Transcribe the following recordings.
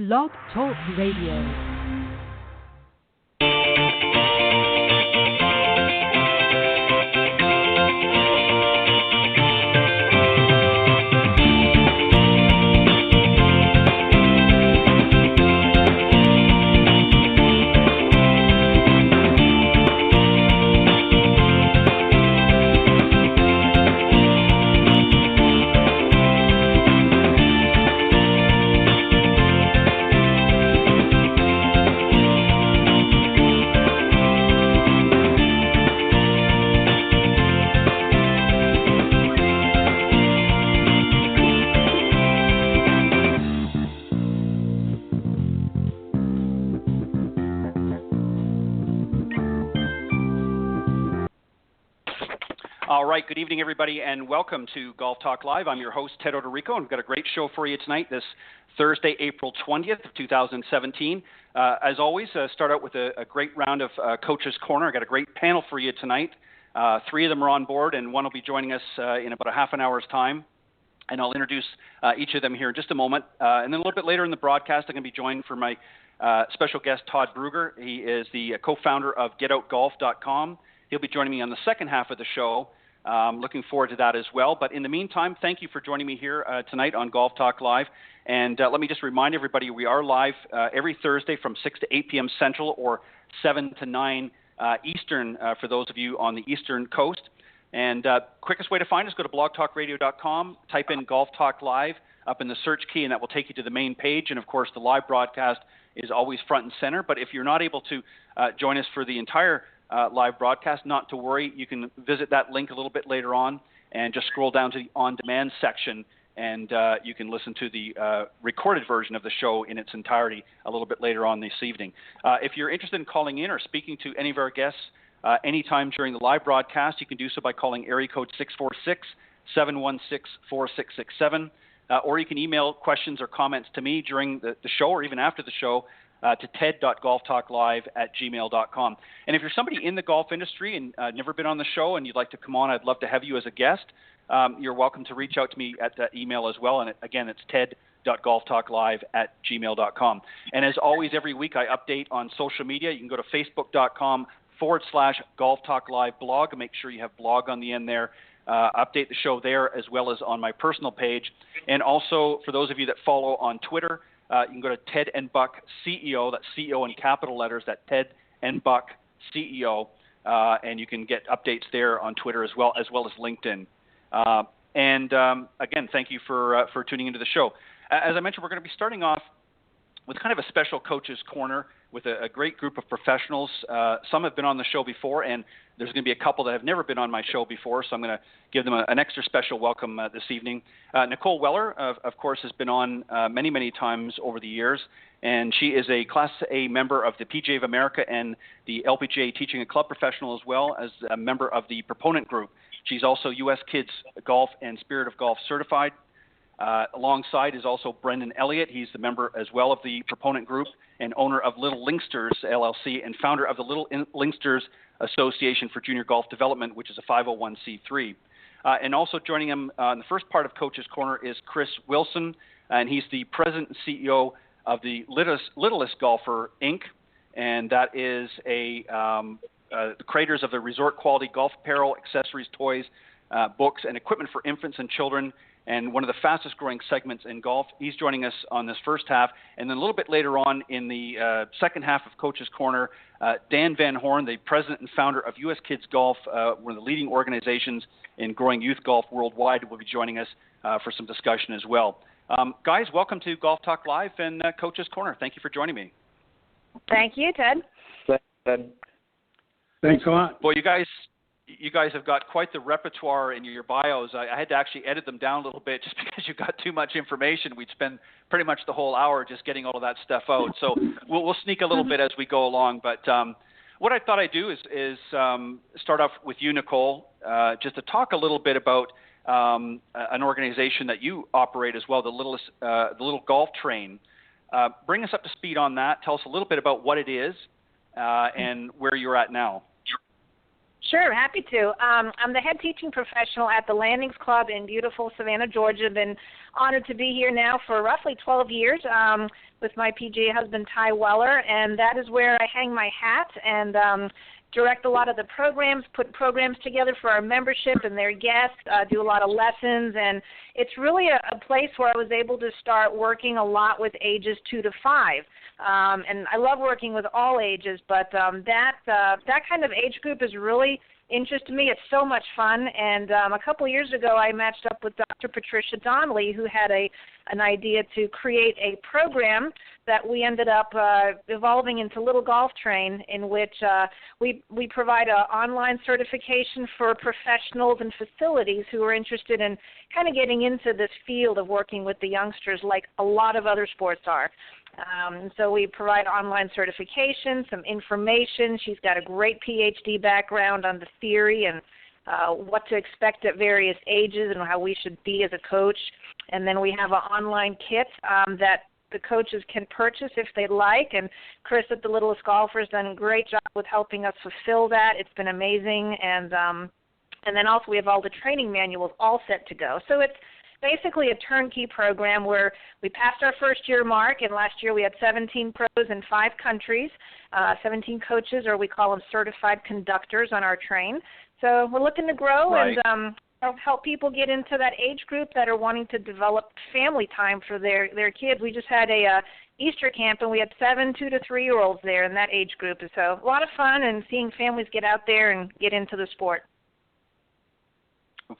Blog Talk Radio. All right, good evening, everybody, and welcome to Golf Talk Live. I'm your host, Ted Odorico, and we've got a great show for you tonight, this Thursday, April 20th of 2017. As always, start out with a great round of Coach's Corner. I've got a great panel for you tonight. Three of them are on board, and one will be joining us in about a half an hour's time. And I'll introduce each of them here in just a moment. And then a little bit later in the broadcast, I'm going to be joined for my special guest, Todd Brugger. He is the co-founder of GetOutGolf.com. He'll be joining me on the second half of the show. Looking forward to that as well. But in the meantime, thank you for joining me here tonight on Golf Talk Live. And let me just remind everybody, we are live every Thursday from 6 to 8 p.m. Central or 7 to 9 Eastern for those of you on the Eastern Coast. And quickest way to find us, go to blogtalkradio.com, type in Golf Talk Live up in the search key, and that will take you to the main page. And, of course, the live broadcast is always front and center. But if you're not able to join us for the entire live broadcast, not to worry. You can visit that link a little bit later on and just scroll down to the on-demand section, and you can listen to the recorded version of the show in its entirety a little bit later on this evening. If you're interested in calling in or speaking to any of our guests anytime during the live broadcast, you can do so by calling area code 646-716-4667, or you can email questions or comments to me during the show or even after the show to ted.golftalklive@gmail.com. And if you're somebody in the golf industry and never been on the show and you'd like to come on, I'd love to have you as a guest. You're welcome to reach out to me at that email as well. And again, it's ted.golftalklive@gmail.com. And as always, every week I update on social media. You can go to facebook.com/Golf Talk Live blog and make sure you have blog on the end there. Update the show there as well as on my personal page. And also, for those of you that follow on Twitter, you can go to Ted and Buck CEO, that's CEO in capital letters, that's Ted and Buck CEO, and you can get updates there on Twitter as well as LinkedIn. Again, thank you for tuning into the show. As I mentioned, we're going to be starting off with kind of a special Coach's Corner with a great group of professionals. Some have been on the show before, and there's going to be a couple that have never been on my show before, so I'm going to give them an extra special welcome this evening. Nicole Weller, of course, has been on many, many times over the years, and she is a Class A member of the PGA of America and the LPGA Teaching and Club Professional, as well as a member of the Proponent Group. She's also U.S. Kids Golf and Spirit of Golf certified. Alongside is also Brendon Elliott. He's the member as well of the Proponent Group and owner of Little Linksters, LLC, and founder of the Little Linksters Association for Junior Golf Development, which is a 501c3. And also joining him in the first part of Coach's Corner is Kris Wilson, and he's the president and CEO of the Littlest Golfer Inc., and that is the creators of the resort-quality golf apparel, accessories, toys, books, and equipment for infants and children, and one of the fastest growing segments in golf. He's joining us on this first half. And then a little bit later on in the second half of Coach's Corner, Dan Van Horn, the president and founder of U.S. Kids Golf, one of the leading organizations in growing youth golf worldwide, will be joining us for some discussion as well. Guys, welcome to Golf Talk Live and Coach's Corner. Thank you for joining me. Thank you, Ted. Thanks, Ted. Thanks a lot. Well, you guys have got quite the repertoire in your bios. I had to actually edit them down a little bit just because you've got too much information. We'd spend pretty much the whole hour just getting all of that stuff out. So we'll sneak a little bit as we go along. But what I thought I'd do is start off with you, Nicole, just to talk a little bit about an organization that you operate as well, the Little Golf Train. Bring us up to speed on that. Tell us a little bit about what it is and where you're at now. Sure, happy to. I'm the head teaching professional at the Landings Club in beautiful Savannah, Georgia. Been honored to be here now for roughly 12 years with my PGA husband, Ty Weller, and that is where I hang my hat and direct a lot of the programs, put programs together for our membership and their guests, do a lot of lessons, and it's really a place where I was able to start working a lot with ages 2 to 5. And I love working with all ages, but that kind of age group is really interesting to me. It's so much fun, and a couple of years ago I matched up with Dr. Patricia Donnelly, who had an idea to create a program that we ended up evolving into Little Golf Train, in which we provide an online certification for professionals and facilities who are interested in kind of getting into this field of working with the youngsters like a lot of other sports are. So we provide online certification, some information. She's got a great PhD background on the theory and what to expect at various ages and how we should be as a coach. And then we have an online kit that the coaches can purchase if they'd like. And Kris at the Littlest Golfer has done a great job with helping us fulfill that. It's been amazing. And then also we have all the training manuals all set to go. So it's basically a turnkey program where we passed our first year mark, and last year we had 17 pros in 5 countries, 17 coaches, or we call them certified conductors on our train. So we're looking to grow and help people get into that age group that are wanting to develop family time for their kids. We just had a Easter camp, and we had 7 2 to 3-year-olds there in that age group. So a lot of fun and seeing families get out there and get into the sport.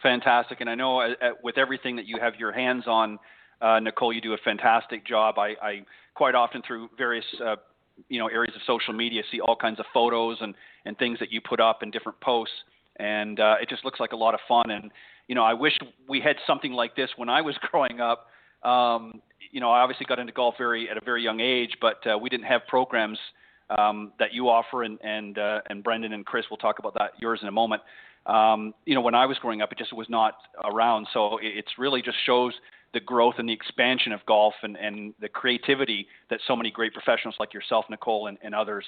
Fantastic, and I know with everything that you have your hands on, Nicole, you do a fantastic job. I quite often through various areas of social media see all kinds of photos and things that you put up in different posts, and it just looks like a lot of fun. And I wish we had something like this when I was growing up. I obviously got into golf at a very young age, but we didn't have programs that you offer, and Brendon and Kris will talk about yours in a moment. When I was growing up, it just was not around. So it's really just shows the growth and the expansion of golf and the creativity that so many great professionals like yourself, Nicole, and others.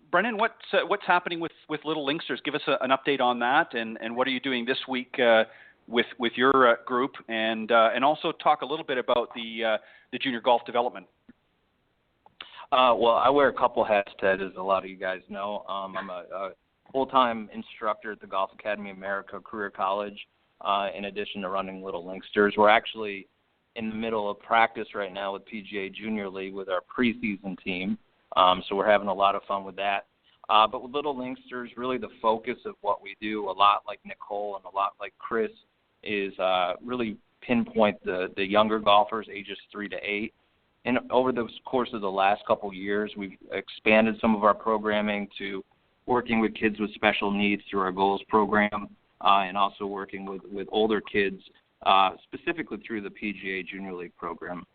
Brendon, what's happening with Little Linksters? Give us an update on that, and what are you doing this week with your group, and also talk a little bit about the junior golf development. Well, I wear a couple hats, Ted, as a lot of you guys know. I'm a full-time instructor at the Golf Academy America Career College, in addition to running Little Linksters. We're actually in the middle of practice right now with PGA Junior League with our preseason team, so we're having a lot of fun with that. But with Little Linksters, really the focus of what we do, a lot like Nicole and a lot like Kris, is really pinpoint the younger golfers, ages 3 to 8. And over the course of the last couple years, we've expanded some of our programming to working with kids with special needs through our Goals program, and also working with older kids, specifically through the PGA Junior League program.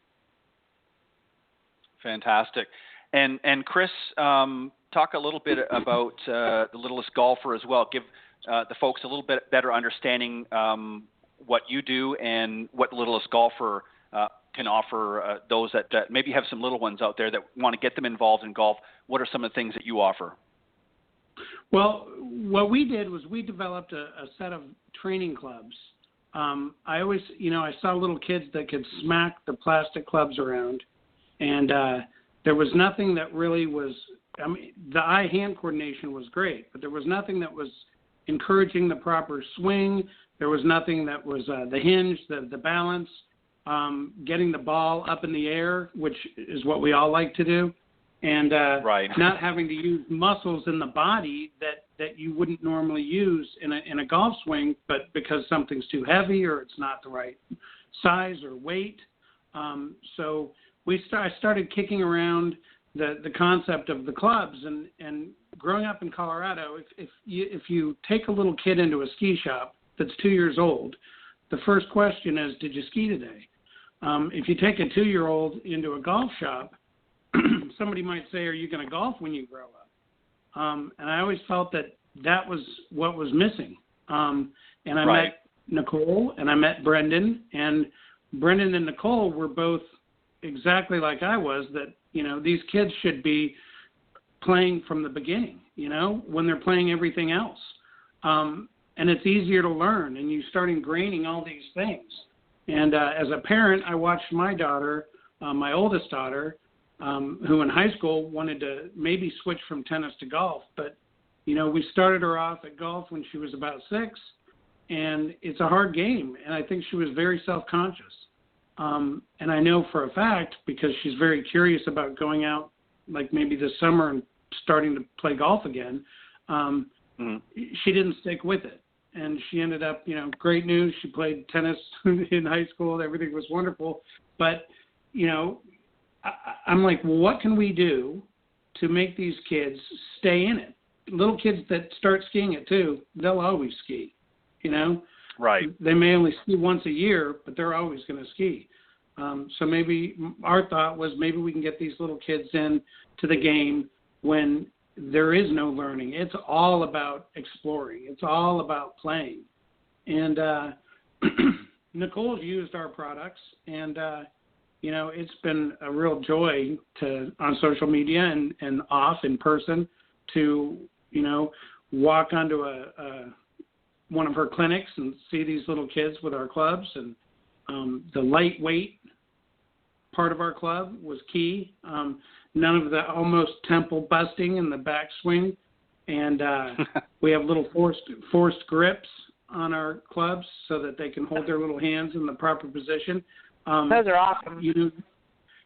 Fantastic. And Kris, talk a little bit about the Littlest Golfer as well. Give the folks a little bit better understanding what you do and what the Littlest Golfer can offer those that maybe have some little ones out there that want to get them involved in golf. What are some of the things that you offer? Well, what we did was we developed a set of training clubs. I always, I saw little kids that could smack the plastic clubs around, and there was nothing that really was, the eye-hand coordination was great, but there was nothing that was encouraging the proper swing. There was nothing that was the hinge, the balance, getting the ball up in the air, which is what we all like to do. And not having to use muscles in the body that you wouldn't normally use in a golf swing, but because something's too heavy or it's not the right size or weight. So I started kicking around the concept of the clubs. And growing up in Colorado, if you take a little kid into a ski shop that's 2 years old, the first question is, did you ski today? If you take a 2-year-old into a golf shop, somebody might say, are you going to golf when you grow up? And I always felt that was what was missing. And I met Nicole and I met Brendon, and Brendon and Nicole were both exactly like I was, that, these kids should be playing from the beginning, when they're playing everything else. And it's easier to learn, and you start ingraining all these things. And as a parent, I watched my daughter, my oldest daughter, who in high school wanted to maybe switch from tennis to golf. But, we started her off at golf when she was about 6, and it's a hard game. And I think she was very self-conscious. And I know for a fact, because she's very curious about going out, like maybe this summer and starting to play golf again, she didn't stick with it. And she ended up, great news. She played tennis in high school. Everything was wonderful. But, I'm like, well, what can we do to make these kids stay in it? Little kids that start skiing at 2, they'll always ski, Right. They may only ski once a year, but they're always going to ski. So maybe our thought was maybe we can get these little kids in to the game when there is no learning. It's all about exploring. It's all about playing. And Nicole's used our products, and it's been a real joy on social media and off in person to walk onto one of her clinics and see these little kids with our clubs. And the lightweight part of our club was key. None of the almost temple busting in the backswing. And we have little forced grips on our clubs so that they can hold their little hands in the proper position. Those are awesome.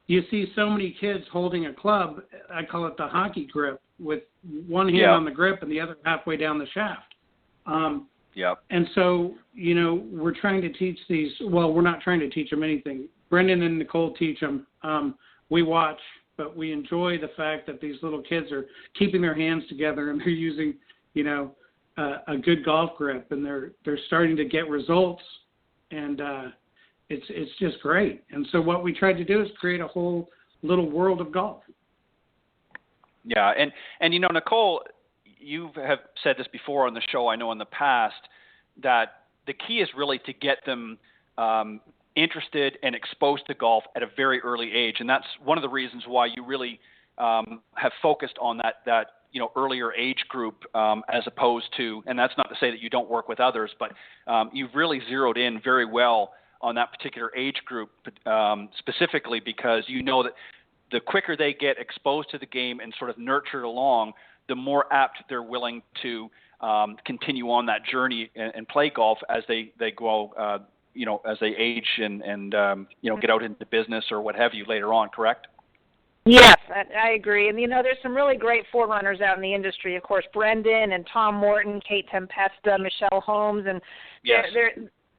You see so many kids holding a club, I call it the hockey grip, with one hand on the grip and the other halfway down the shaft. And so, we're trying to teach these, well, we're not trying to teach them anything. Brendon and Nicole teach them. We watch, but we enjoy the fact that these little kids are keeping their hands together and they're using, a good golf grip, and they're starting to get results, and it's just great. And so what we tried to do is create a whole little world of golf. Yeah, and Nicole, you have said this before on the show, I know in the past, that the key is really to get them interested and exposed to golf at a very early age, and that's one of the reasons why you really have focused on that earlier age group as opposed to, and that's not to say that you don't work with others, but you've really zeroed in very well on that particular age group specifically because you know that the quicker they get exposed to the game and sort of nurtured along, the more apt they're willing to continue on that journey and play golf as they grow, as they age and get out into business or what have you later on, correct? Yes, I agree. And, there's some really great forerunners out in the industry. Of course, Brendon and Tom Morton, Kate Tempesta, Michelle Holmes, and yes.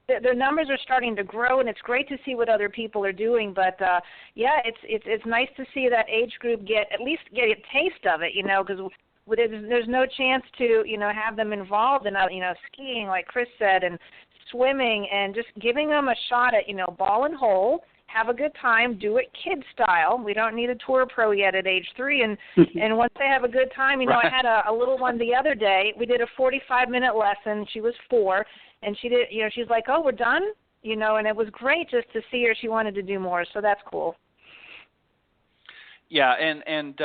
Their numbers are starting to grow, and it's great to see what other people are doing. But it's nice to see that age group at least get a taste of it, because there's no chance to have them involved in skiing, like Kris said, and swimming, and just giving them a shot at ball and hole. Have a good time, do it kid style. We don't need a tour pro yet at age 3. And once they have a good time, right. I had a little one the other day. We did a 45-minute lesson. She was 4, and she did. She's like, "Oh, we're done," and it was great just to see her. She wanted to do more, so that's cool. Yeah, and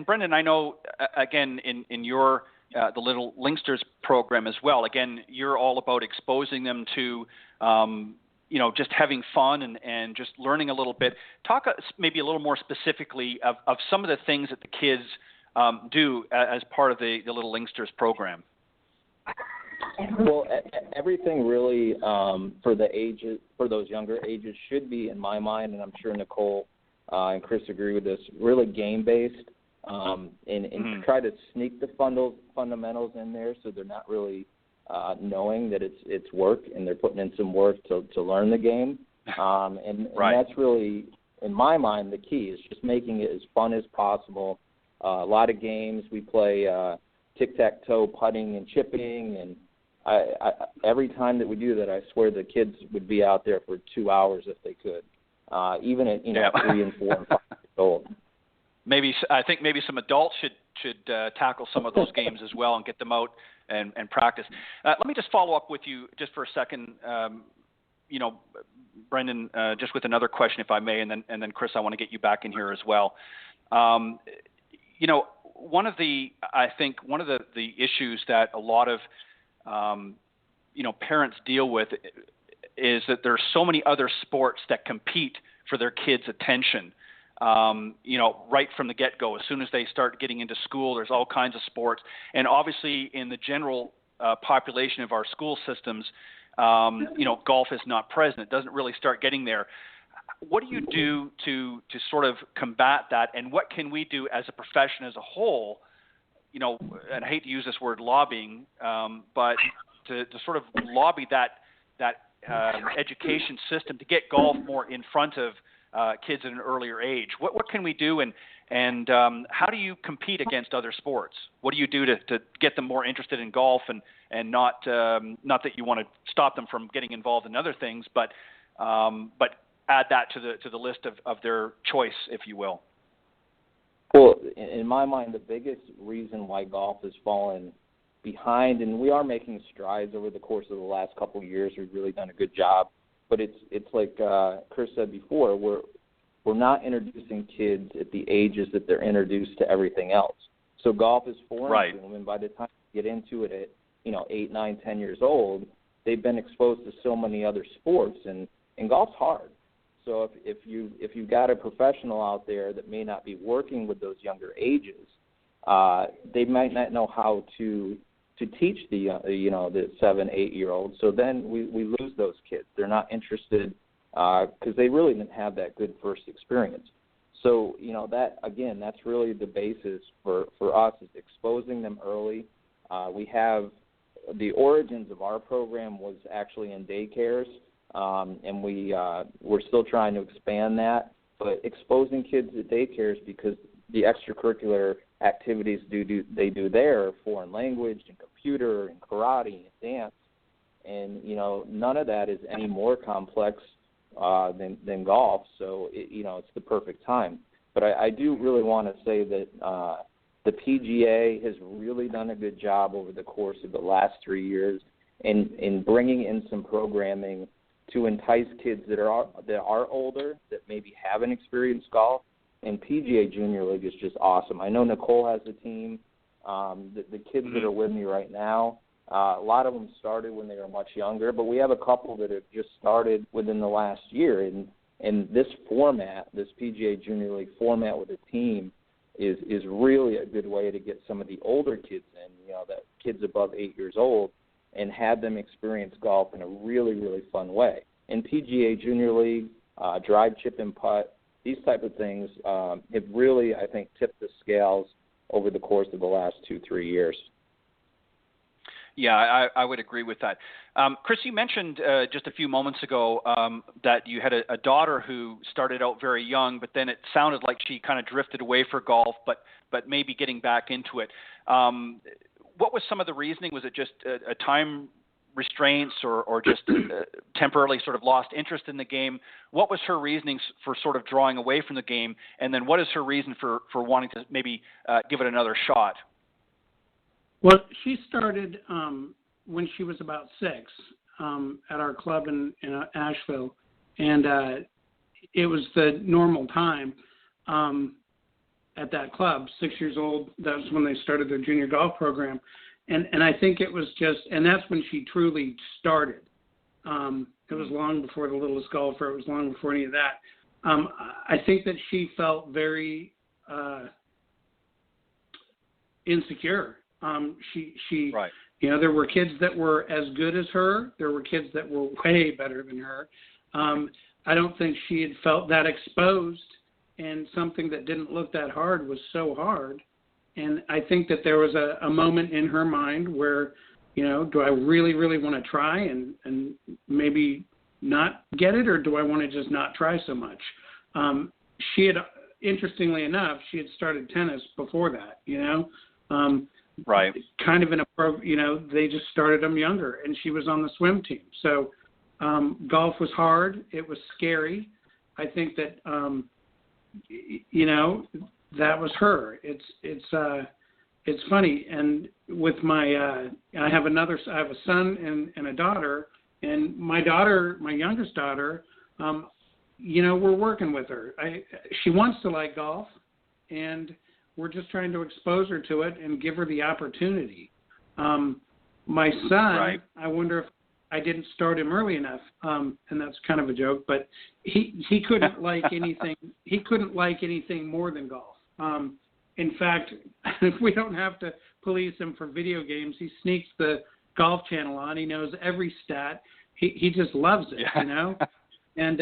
Brendon, I know again in your the Little Linksters program as well. Again, you're all about exposing them to just having fun and just learning a little bit. Talk maybe a little more specifically of some of the things that the kids do as part of the Little Linksters program. Well, everything really for the ages, for those younger ages, should be, in my mind, and I'm sure Nicole and Kris agree with this, really game-based, and try to sneak the fundamentals in there so they're not really knowing that it's work and they're putting in some work to learn the game. And that's really, in my mind, the key is just making it as fun as possible. A lot of games we play tic-tac-toe, putting and chipping, and I every time that we do that, I swear the kids would be out there for 2 hours if they could, even at 3 and 4 and 5 years old. I think maybe some adults should tackle some of those games as well and get them out and practice. Let me just follow up with you just for a second, Brendon, just with another question, if I may, and then Kris, I want to get you back in here as well. one of the issues that a lot of parents deal with is that there's so many other sports that compete for their kids' attention. Right from the get-go, as soon as they start getting into school, there's all kinds of sports. And obviously in the general population of our school systems, golf is not present. It doesn't really start getting there. What do you do to sort of combat that? And what can we do as a profession as a whole, and I hate to use this word lobbying, but to sort of lobby that education system to get golf more in front of kids at an earlier age? What can we do, and how do you compete against other sports? What do you do to get them more interested in golf, and not that you want to stop them from getting involved in other things, but add that to the list of their choice, if you will? Well, in my mind, the biggest reason why golf has fallen behind, and we are making strides over the course of the last couple of years. We've really done a good job, but it's like Kris said before, we're not introducing kids at the ages that they're introduced to everything else. So golf is foreign to them, and by the time you get into it at 8, 9, 10 years old, they've been exposed to so many other sports, and golf's hard. So if you've got a professional out there that may not be working with those younger ages, they might not know how to teach the 7, 8-year-olds. So then we lose those kids. They're not interested because they really didn't have that good first experience. So that's really the basis for us, is exposing them early. We have the origins of our program was actually in daycares. And we're still trying to expand that, but exposing kids at daycares, because the extracurricular activities they do there are foreign language and computer and karate and dance, and none of that is any more complex than golf. So it's the perfect time. But I do really want to say that the PGA has really done a good job over the course of the last 3 years in bringing in some programming to entice kids that are older, that maybe haven't experienced golf. And PGA Junior League is just awesome. I know Nicole has a team. The kids that are with me right now, a lot of them started when they were much younger, but we have a couple that have just started within the last year. And this format, this PGA Junior League format with a team, is really a good way to get some of the older kids in, that kids above 8 years old, and have them experience golf in a really, really fun way. In PGA Junior League, drive, chip, and putt, these type of things have really, I think, tipped the scales over the course of the last 2-3 years. Yeah, I would agree with that. Kris, you mentioned just a few moments ago that you had a daughter who started out very young, but then it sounded like she kind of drifted away for golf, but maybe getting back into it. What was some of the reasoning? Was it just a time restraints or just temporarily sort of lost interest in the game? What was her reasoning for sort of drawing away from the game? And then what is her reason for wanting to maybe give it another shot? Well, she started when she was about 6 at our club in Asheville, and it was the normal time at that club, 6 years old. That was when they started their junior golf program. And I think it was just, and that's when she truly started. It was long before the Littlest Golfer. It was long before any of that. I think that she felt very insecure. She right. There were kids that were as good as her. There were kids that were way better than her. I don't think she had felt that exposed, and something that didn't look that hard was so hard. And I think that there was a moment in her mind where, do I really, really want to try and maybe not get it, or do I want to just not try so much? She had, interestingly enough, she had started tennis before that, right. Kind of in a they just started them younger, and she was on the swim team. So golf was hard. It was scary. I think that, that was her. It's funny. And with my, I have a son and a daughter, and my youngest daughter, we're working with her. She wants to like golf, and we're just trying to expose her to it and give her the opportunity. My son, right. I wonder if I didn't start him early enough, and that's kind of a joke, but he couldn't like anything. He couldn't like anything more than golf. In fact, if we don't have to police him for video games, he sneaks the Golf Channel on. He knows every stat. He just loves it, you know. And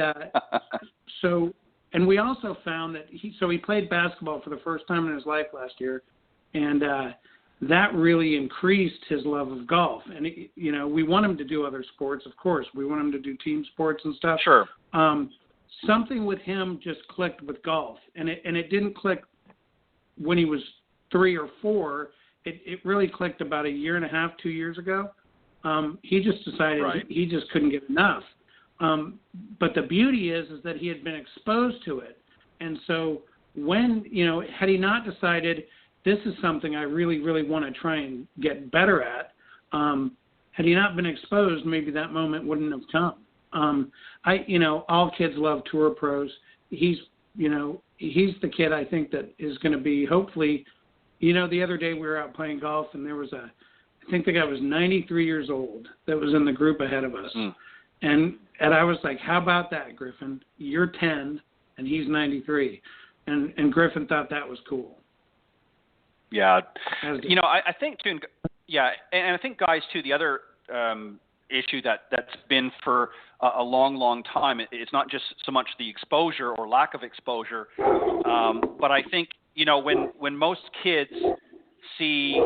and we also found that he played basketball for the first time in his life last year, and that really increased his love of golf. And we want him to do other sports, of course. We want him to do team sports and stuff. Sure. Something with him just clicked with golf, and it didn't click when he was 3 or 4. It really clicked about 1.5 years, 2 years ago. He just decided he just couldn't get enough. But the beauty is that he had been exposed to it. And so when, had he not decided this is something I really, really want to try and get better at, had he not been exposed, maybe that moment wouldn't have come. All kids love tour pros. He's the kid I think that is going to be hopefully, the other day we were out playing golf and there was I think the guy was 93 years old that was in the group ahead of us. And I was like, how about that, Griffin? You're 10 and he's 93. And Griffin thought that was cool. Yeah. I think too, and I think guys too, the other issue that's been for a long, long time, it's not just so much the exposure or lack of exposure, but I think, when most kids see,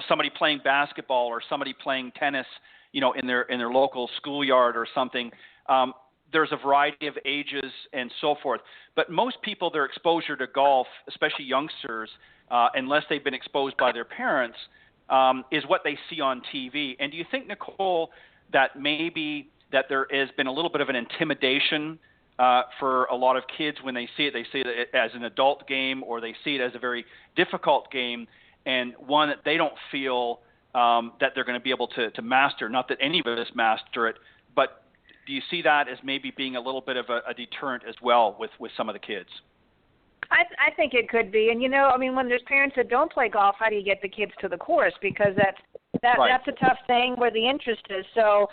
somebody playing basketball or somebody playing tennis, in their local schoolyard or something, there's a variety of ages and so forth. But most people, their exposure to golf, especially youngsters, unless they've been exposed by their parents, is what they see on TV. And do you think, Nicole, that maybe that there has been a little bit of an intimidation for a lot of kids when they see it as an adult game, or they see it as a very difficult game, and one that they don't feel that they're going to be able to master? Not that any of us master it, but do you see that as maybe being a little bit of a deterrent as well with some of the kids? I think it could be. And, when there's parents that don't play golf, how do you get the kids to the course? Because that's a tough thing where the interest is. So,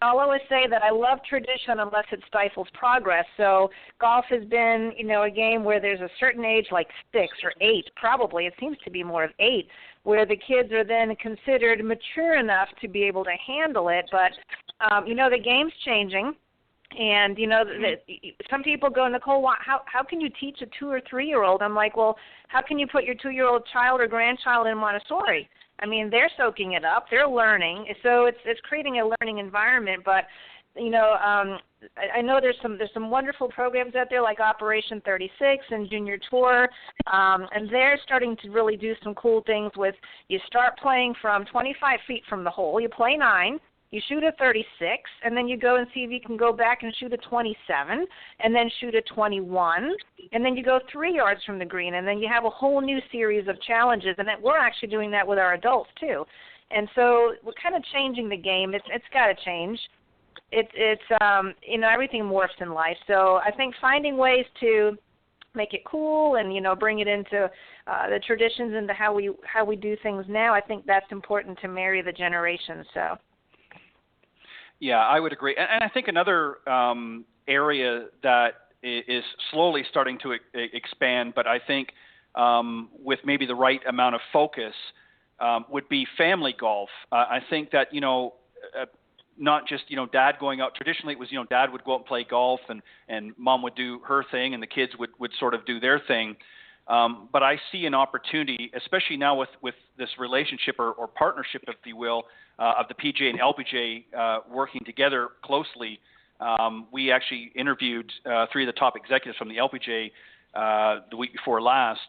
I'll always say that I love tradition unless it stifles progress. So golf has been, a game where there's a certain age, like 6 or 8, probably. It seems to be more of 8, where the kids are then considered mature enough to be able to handle it. But, the game's changing. And, some people go, Nicole, how can you teach a 2 or 3-year-old? I'm like, well, how can you put your 2-year-old child or grandchild in Montessori? I mean, they're soaking it up. They're learning. So it's creating a learning environment. But, I know there's some wonderful programs out there like Operation 36 and Junior Tour, and they're starting to really do some cool things with you start playing from 25 feet from the hole. You play 9. You shoot a 36, and then you go and see if you can go back and shoot a 27, and then shoot a 21, and then you go 3 yards from the green, and then you have a whole new series of challenges, and we're actually doing that with our adults too. And so we're kind of changing the game. It's got to change. Everything morphs in life. So I think finding ways to make it cool and bring it into the traditions, into how we do things now, I think that's important to marry the generations. So. Yeah, I would agree. And I think another area that is slowly starting to expand, but I think with maybe the right amount of focus, would be family golf. I think that, not just, dad going out. Traditionally, it was, dad would go out and play golf and mom would do her thing and the kids would sort of do their thing. But I see an opportunity, especially now with this relationship or partnership, if you will, of the PGA and LPGA working together closely. We actually interviewed 3 of the top executives from the LPGA the week before last,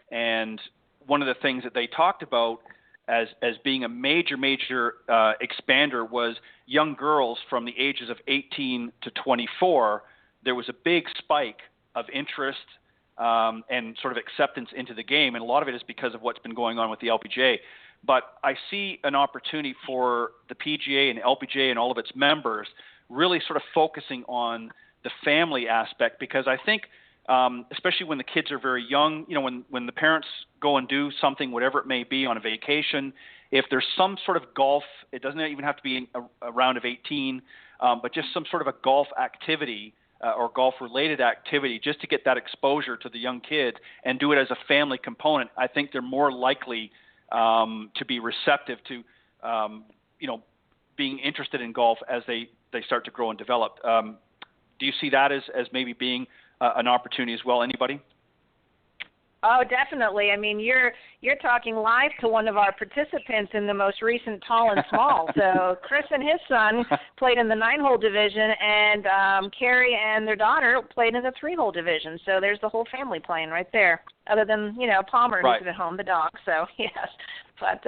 and one of the things that they talked about as being a major expander was young girls from the ages of 18 to 24. There was a big spike of interest and sort of acceptance into the game, and a lot of it is because of what's been going on with the LPGA. But I see an opportunity for the PGA and LPGA and all of its members really sort of focusing on the family aspect, because I think especially when the kids are very young. You know, when the parents go and do something, whatever it may be, on a vacation, if there's some sort of golf, it doesn't even have to be a round of 18, but just some sort of a golf activity or golf-related activity, just to get that exposure to the young kids and do it as a family component, I think they're more likely to be receptive to, being interested in golf as they start to grow and develop. Do you see that as maybe being an opportunity as well? Anybody? Oh, definitely. I mean, you're talking live to one of our participants in the most recent Tall and Small. So Kris and his son played in the 9-hole division, and Carrie and their daughter played in the 3-hole division. So there's the whole family playing right there, other than, Palmer, right, who's at home, the dog. So, yes. But,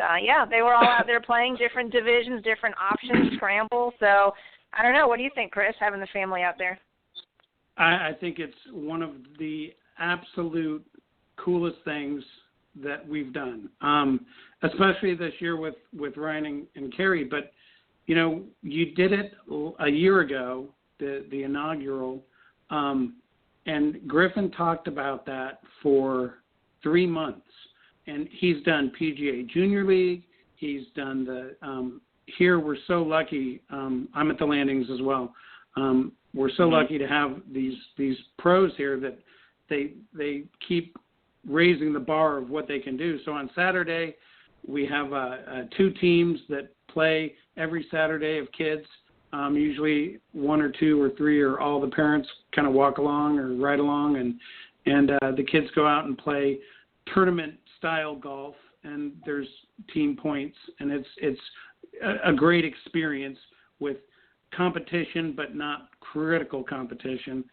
they were all out there playing different divisions, different options, scramble. So I don't know. What do you think, Kris, having the family out there? I think it's one of the absolute coolest things that we've done, especially this year with Ryan and Carrie. But, you did it a year ago, the inaugural, and Griffin talked about that for 3 months. And he's done PGA Junior League. He's done the here we're so lucky. I'm at the Landings as well. We're so lucky to have these pros here that they keep raising the bar of what they can do. So on Saturday, we have 2 teams that play every Saturday of kids. Usually 1 or 2 or 3 or all the parents kind of walk along or ride along, and the kids go out and play tournament-style golf, and there's team points, and it's a great experience with competition, but not critical competition.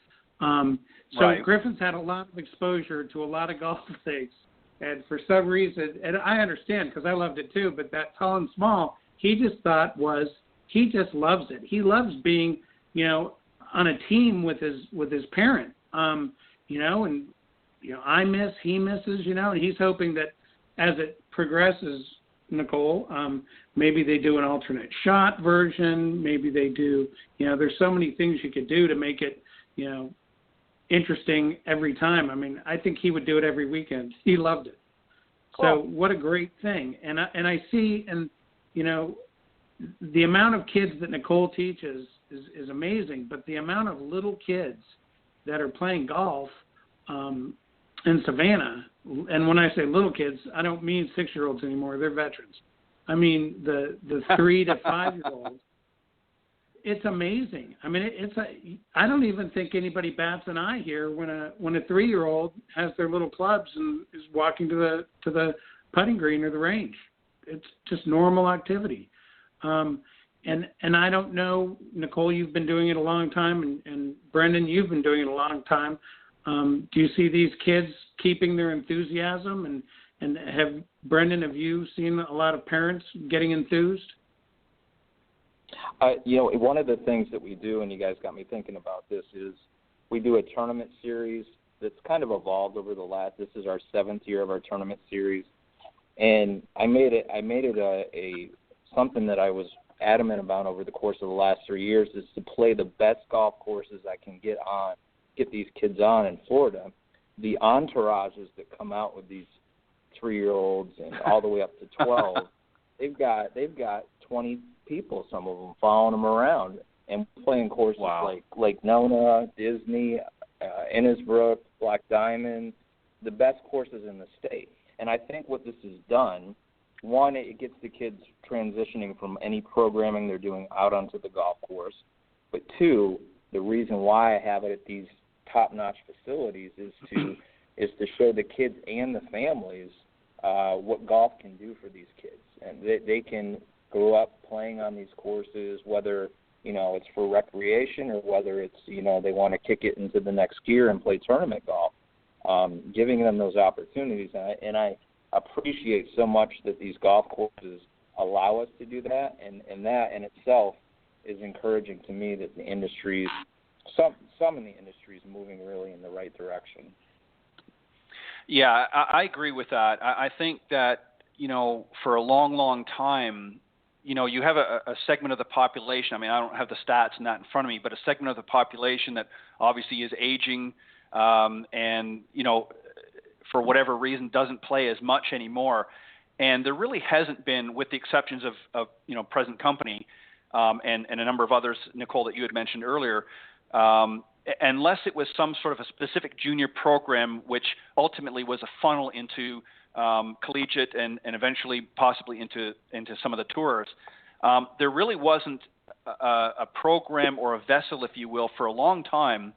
So right. Griffin's had a lot of exposure to a lot of golf things, and for some reason, and I understand because I loved it too, but that Tall and Small, he just loves it. He loves being, on a team with his parent, he misses, and he's hoping that as it progresses, Nicole, maybe they do an alternate shot version, maybe they do, there's so many things you could do to make it, interesting every time. I mean, I think he would do it every weekend. He loved it. Cool. So what a great thing. And I see, the amount of kids that Nicole teaches is amazing, but the amount of little kids that are playing golf in Savannah, and when I say little kids, I don't mean 6-year-olds anymore. They're veterans. I mean the 3 to 5-year-olds. It's amazing. I mean, I don't even think anybody bats an eye here when a 3-year-old has their little clubs and is walking to the putting green or the range. It's just normal activity. And I don't know, Nicole, you've been doing it a long time, and Brendon, you've been doing it a long time. Do you see these kids keeping their enthusiasm? And Brendon, have you seen a lot of parents getting enthused? One of the things that we do, and you guys got me thinking about this, is we do a tournament series that's kind of evolved over this is our 7th year of our tournament series. And I made it a something that I was adamant about over the course of the last 3 years, is to play the best golf courses I can get these kids on in Florida. The entourages that come out with these 3-year-olds and all the way up to 12, they've got 20 people, some of them, following them around and playing courses like Lake Nona, Disney, Innisbrook, Black Diamond, the best courses in the state. And I think what this has done, one, it gets the kids transitioning from any programming they're doing out onto the golf course. But 2, the reason why I have it at these top-notch facilities is to show the kids and the families what golf can do for these kids. And they can grow up playing on these courses, whether, it's for recreation or whether it's, they want to kick it into the next gear and play tournament golf, giving them those opportunities. And I appreciate so much that these golf courses allow us to do that, and that in itself is encouraging to me that the industry, some in the industry is moving really in the right direction. Yeah, I agree with that. I think that, for a long, long time, you have a segment of the population. I mean, I don't have the stats and that in front of me, but a segment of the population that obviously is aging, and for whatever reason doesn't play as much anymore. And there really hasn't been, with the exceptions of present company and a number of others, Nicole, that you had mentioned earlier, unless it was some sort of a specific junior program, which ultimately was a funnel into collegiate and eventually possibly into some of the tours. There really wasn't a program or a vessel, if you will, for a long time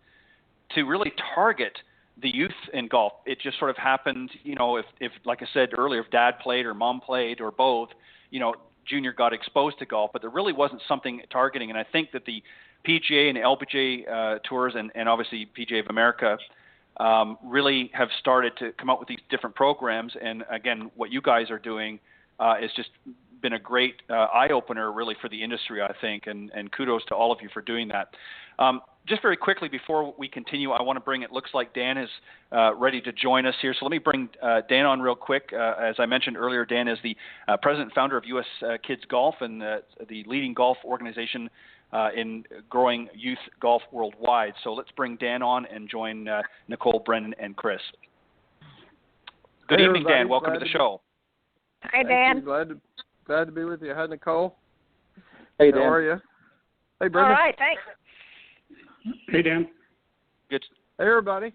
to really target the youth in golf. It just sort of happened, if like I said earlier, if dad played or mom played or both, junior got exposed to golf, but there really wasn't something targeting. And I think that the PGA and the LPGA tours and obviously PGA of America really have started to come up with these different programs. And again, what you guys are doing is just been a great eye-opener really for the industry, I think, and kudos to all of you for doing that. Just very quickly before we continue, I want to bring, it looks like Dan is ready to join us here. So let me bring Dan on real quick. As I mentioned earlier, Dan is the president and founder of U.S. Kids Golf and the leading golf organization in growing youth golf worldwide. So let's bring Dan on and join Nicole, Brendon, and Kris. Good evening, Dan. Welcome to the show. Hi, Dan. Glad to be with you. Hi, Nicole. Hey, Dan. How are you? Hey, Brendon. All right, thanks. Hey, Dan. Good. Hey, everybody.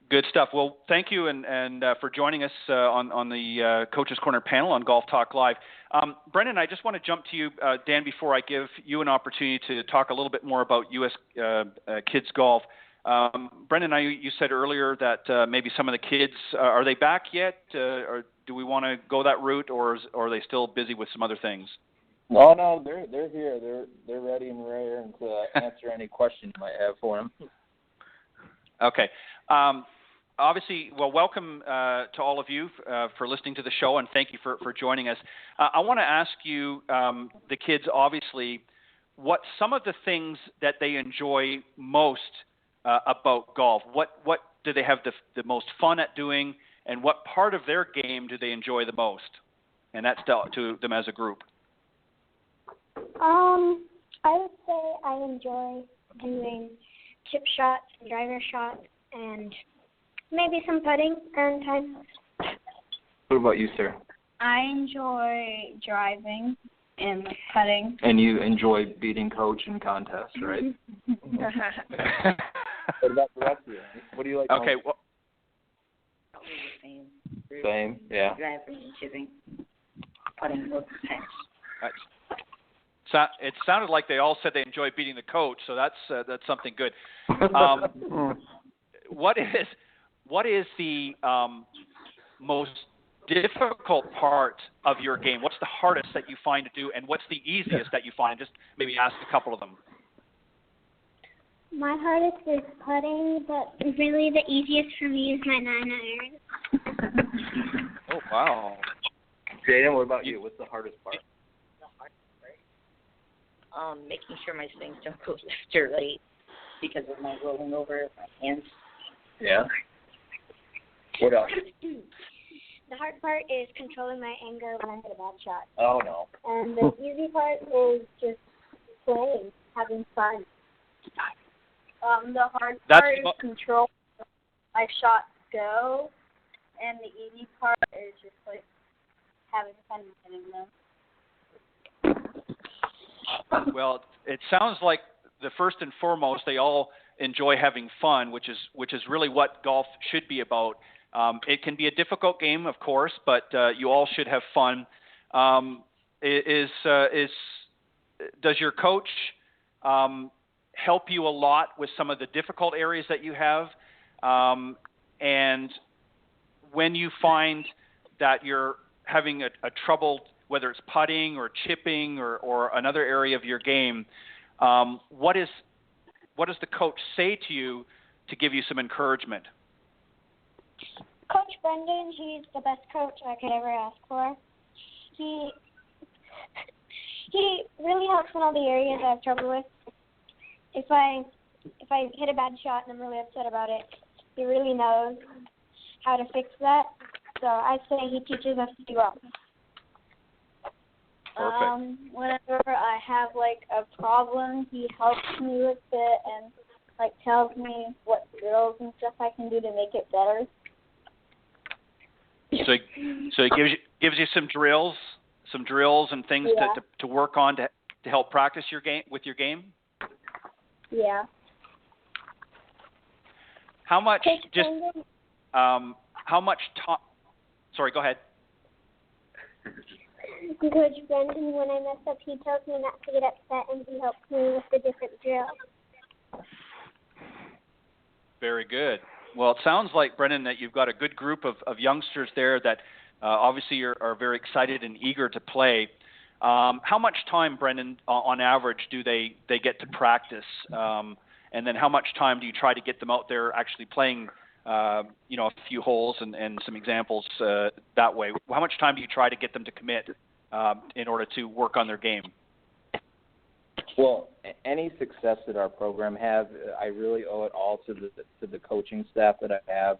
Good stuff. Well, thank you and for joining us on the Coach's Corner panel on Golf Talk Live. Brendon, I just want to jump to you, Dan, before I give you an opportunity to talk a little bit more about U.S. Kids Golf. Brendon, you said earlier that maybe some of the kids, are they back yet? Or do we want to go that route, or are they still busy with some other things? No, they're here. They're ready and raring to answer any questions you might have for them. Okay. Obviously, well, welcome to all of you for listening to the show, and thank you for joining us. I want to ask you, the kids, obviously, what some of the things that they enjoy most about golf. What do they have the most fun at doing, and what part of their game do they enjoy the most? And that's to them as a group. I would say I enjoy doing chip shots and driver shots and maybe some putting and time. What about you, sir? I enjoy driving and putting. And you enjoy beating coach in contests, right? What about the rest of you? What do you like? Okay, most? Same. Same, yeah. Driving, chipping, putting, both times. So it sounded like they all said they enjoy beating the coach, so that's something good. What is the most difficult part of your game? What's the hardest that you find to do, and what's the easiest that you find? Just maybe ask a couple of them. My hardest is putting, but really the easiest for me is my 9-iron. Oh, wow. Jaden, what about you? What's the hardest part? Making sure my swings don't go left or right because of my rolling over my hands. Yeah. What else? The hard part is controlling my anger when I hit a bad shot. Oh, no. And the easy part is just playing, having fun. The hard part is control my shots go, and the easy part is just like having fun hitting them. Well, it sounds like the first and foremost, they all enjoy having fun, which is really what golf should be about. It can be a difficult game, of course, but you all should have fun. Does your coach help you a lot with some of the difficult areas that you have? And when you find that you're having a trouble, whether it's putting or chipping or another area of your game, what does the coach say to you to give you some encouragement? Coach Brendon, he's the best coach I could ever ask for. He really helps in all the areas I have trouble with. If I hit a bad shot and I'm really upset about it, he really knows how to fix that. So I say he teaches us to do well. Whenever I have like a problem, he helps me with it, and like tells me what drills and stuff I can do to make it better. So it gives you some drills and things to work on to help practice your game with your game. Yeah. How much Brendon, how much time? Sorry, go ahead. Coach Brendon, when I mess up, he tells me not to get upset, and he helps me with the different drills. Very good. Well, it sounds like, Brendon, that you've got a good group of youngsters there that obviously are very excited and eager to play. How much time, Brendon, on average, do they get to practice? And then how much time do you try to get them out there actually playing, a few holes and some examples that way? How much time do you try to get them to commit in order to work on their game? Well, any success that our program has, I really owe it all to the coaching staff that I have.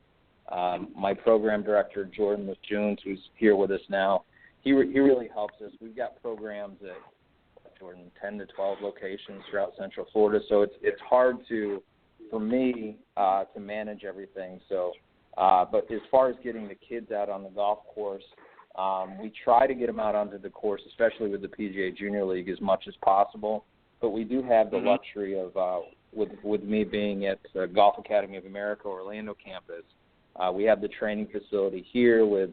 My program director, Jordan Jones, who's here with us now, he really helps us. We've got programs at, Jordan, 10 to 12 locations throughout Central Florida, so it's hard for me to manage everything. So, but as far as getting the kids out on the golf course, we try to get them out onto the course, especially with the PGA Junior League, as much as possible. But we do have the luxury of, with me being at Golf Academy of America Orlando campus, we have the training facility here with,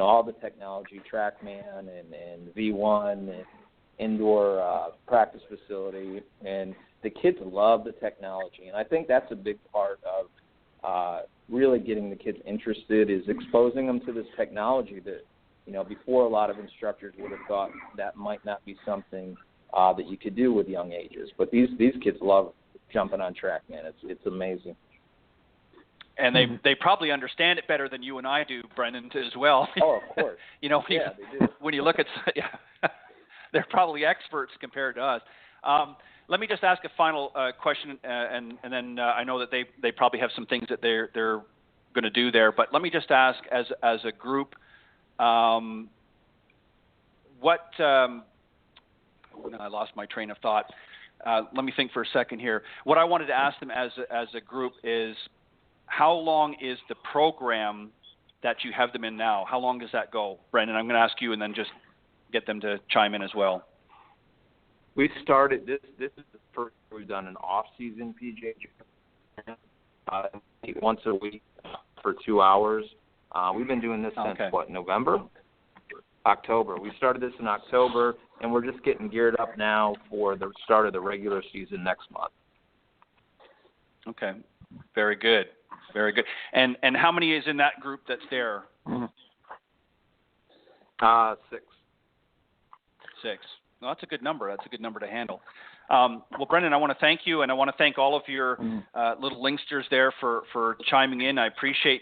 all the technology, TrackMan and V1 and indoor practice facility. And the kids love the technology. And I think that's a big part of really getting the kids interested, is exposing them to this technology that, before a lot of instructors would have thought that might not be something that you could do with young ages. But these kids love jumping on TrackMan. It's amazing. And they probably understand it better than you and I do, Brendon, as well. Oh, of course. They do. When you look at, they're probably experts compared to us. Let me just ask a final question, and then I know that they probably have some things that they're going to do there. But let me just ask, as a group, what? I lost my train of thought. Let me think for a second here. What I wanted to ask them as a group is, how long is the program that you have them in now? How long does that go? Brendon, I'm going to ask you and then just get them to chime in as well. We started, this is the first we've done an off-season PGA once a week for 2 hours. We've been doing this since, November? October. We started this in October, and we're just getting geared up now for the start of the regular season next month. Okay. Very good. Very good. And how many is in that group that's there? 6. 6. Well, that's a good number. That's a good number to handle. Well, Brendon, I want to thank you, and I want to thank all of your little Linksters there for chiming in. I appreciate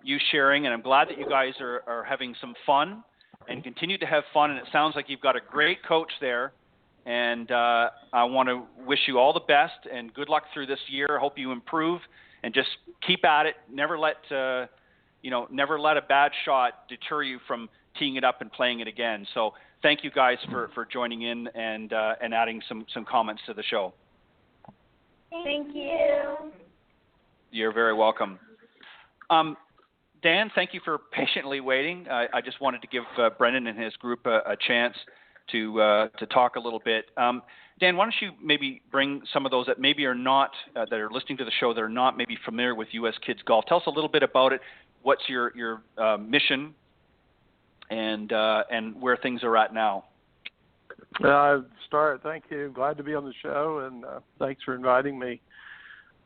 you sharing, and I'm glad that you guys are having some fun and continue to have fun. And it sounds like you've got a great coach there. And I want to wish you all the best and good luck through this year. I hope you improve and just keep at it. Never let a bad shot deter you from teeing it up and playing it again. So thank you guys for joining in and adding some comments to the show. Thank you. You're very welcome. Dan, thank you for patiently waiting. I just wanted to give Brendon and his group a chance to talk a little bit. Dan, why don't you maybe bring some of those that maybe are not, that are listening to the show, that are not maybe familiar with U.S. Kids Golf. Tell us a little bit about it. What's your mission and where things are at now? Thank you. Glad to be on the show, and thanks for inviting me.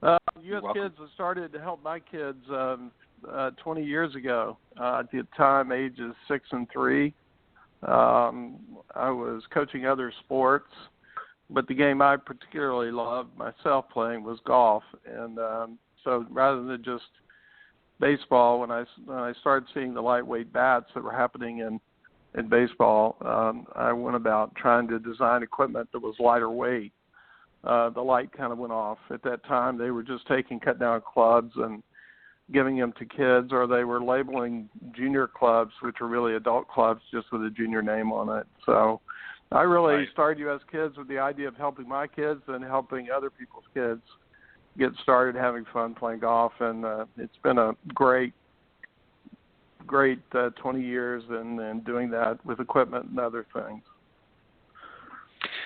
U.S. Kids started to help my kids 20 years ago. At the time, ages 6 and 3. I was coaching other sports, but the game I particularly loved myself playing was golf. And so rather than just baseball, when I started seeing the lightweight bats that were happening in baseball, I went about trying to design equipment that was lighter weight. The light kind of went off. At that time, they were just taking cut-down clubs and giving them to kids, or they were labeling junior clubs, which are really adult clubs, just with a junior name on it. So I really started U.S. Kids with the idea of helping my kids and helping other people's kids get started having fun playing golf, and it's been a great 20 years and doing that with equipment and other things.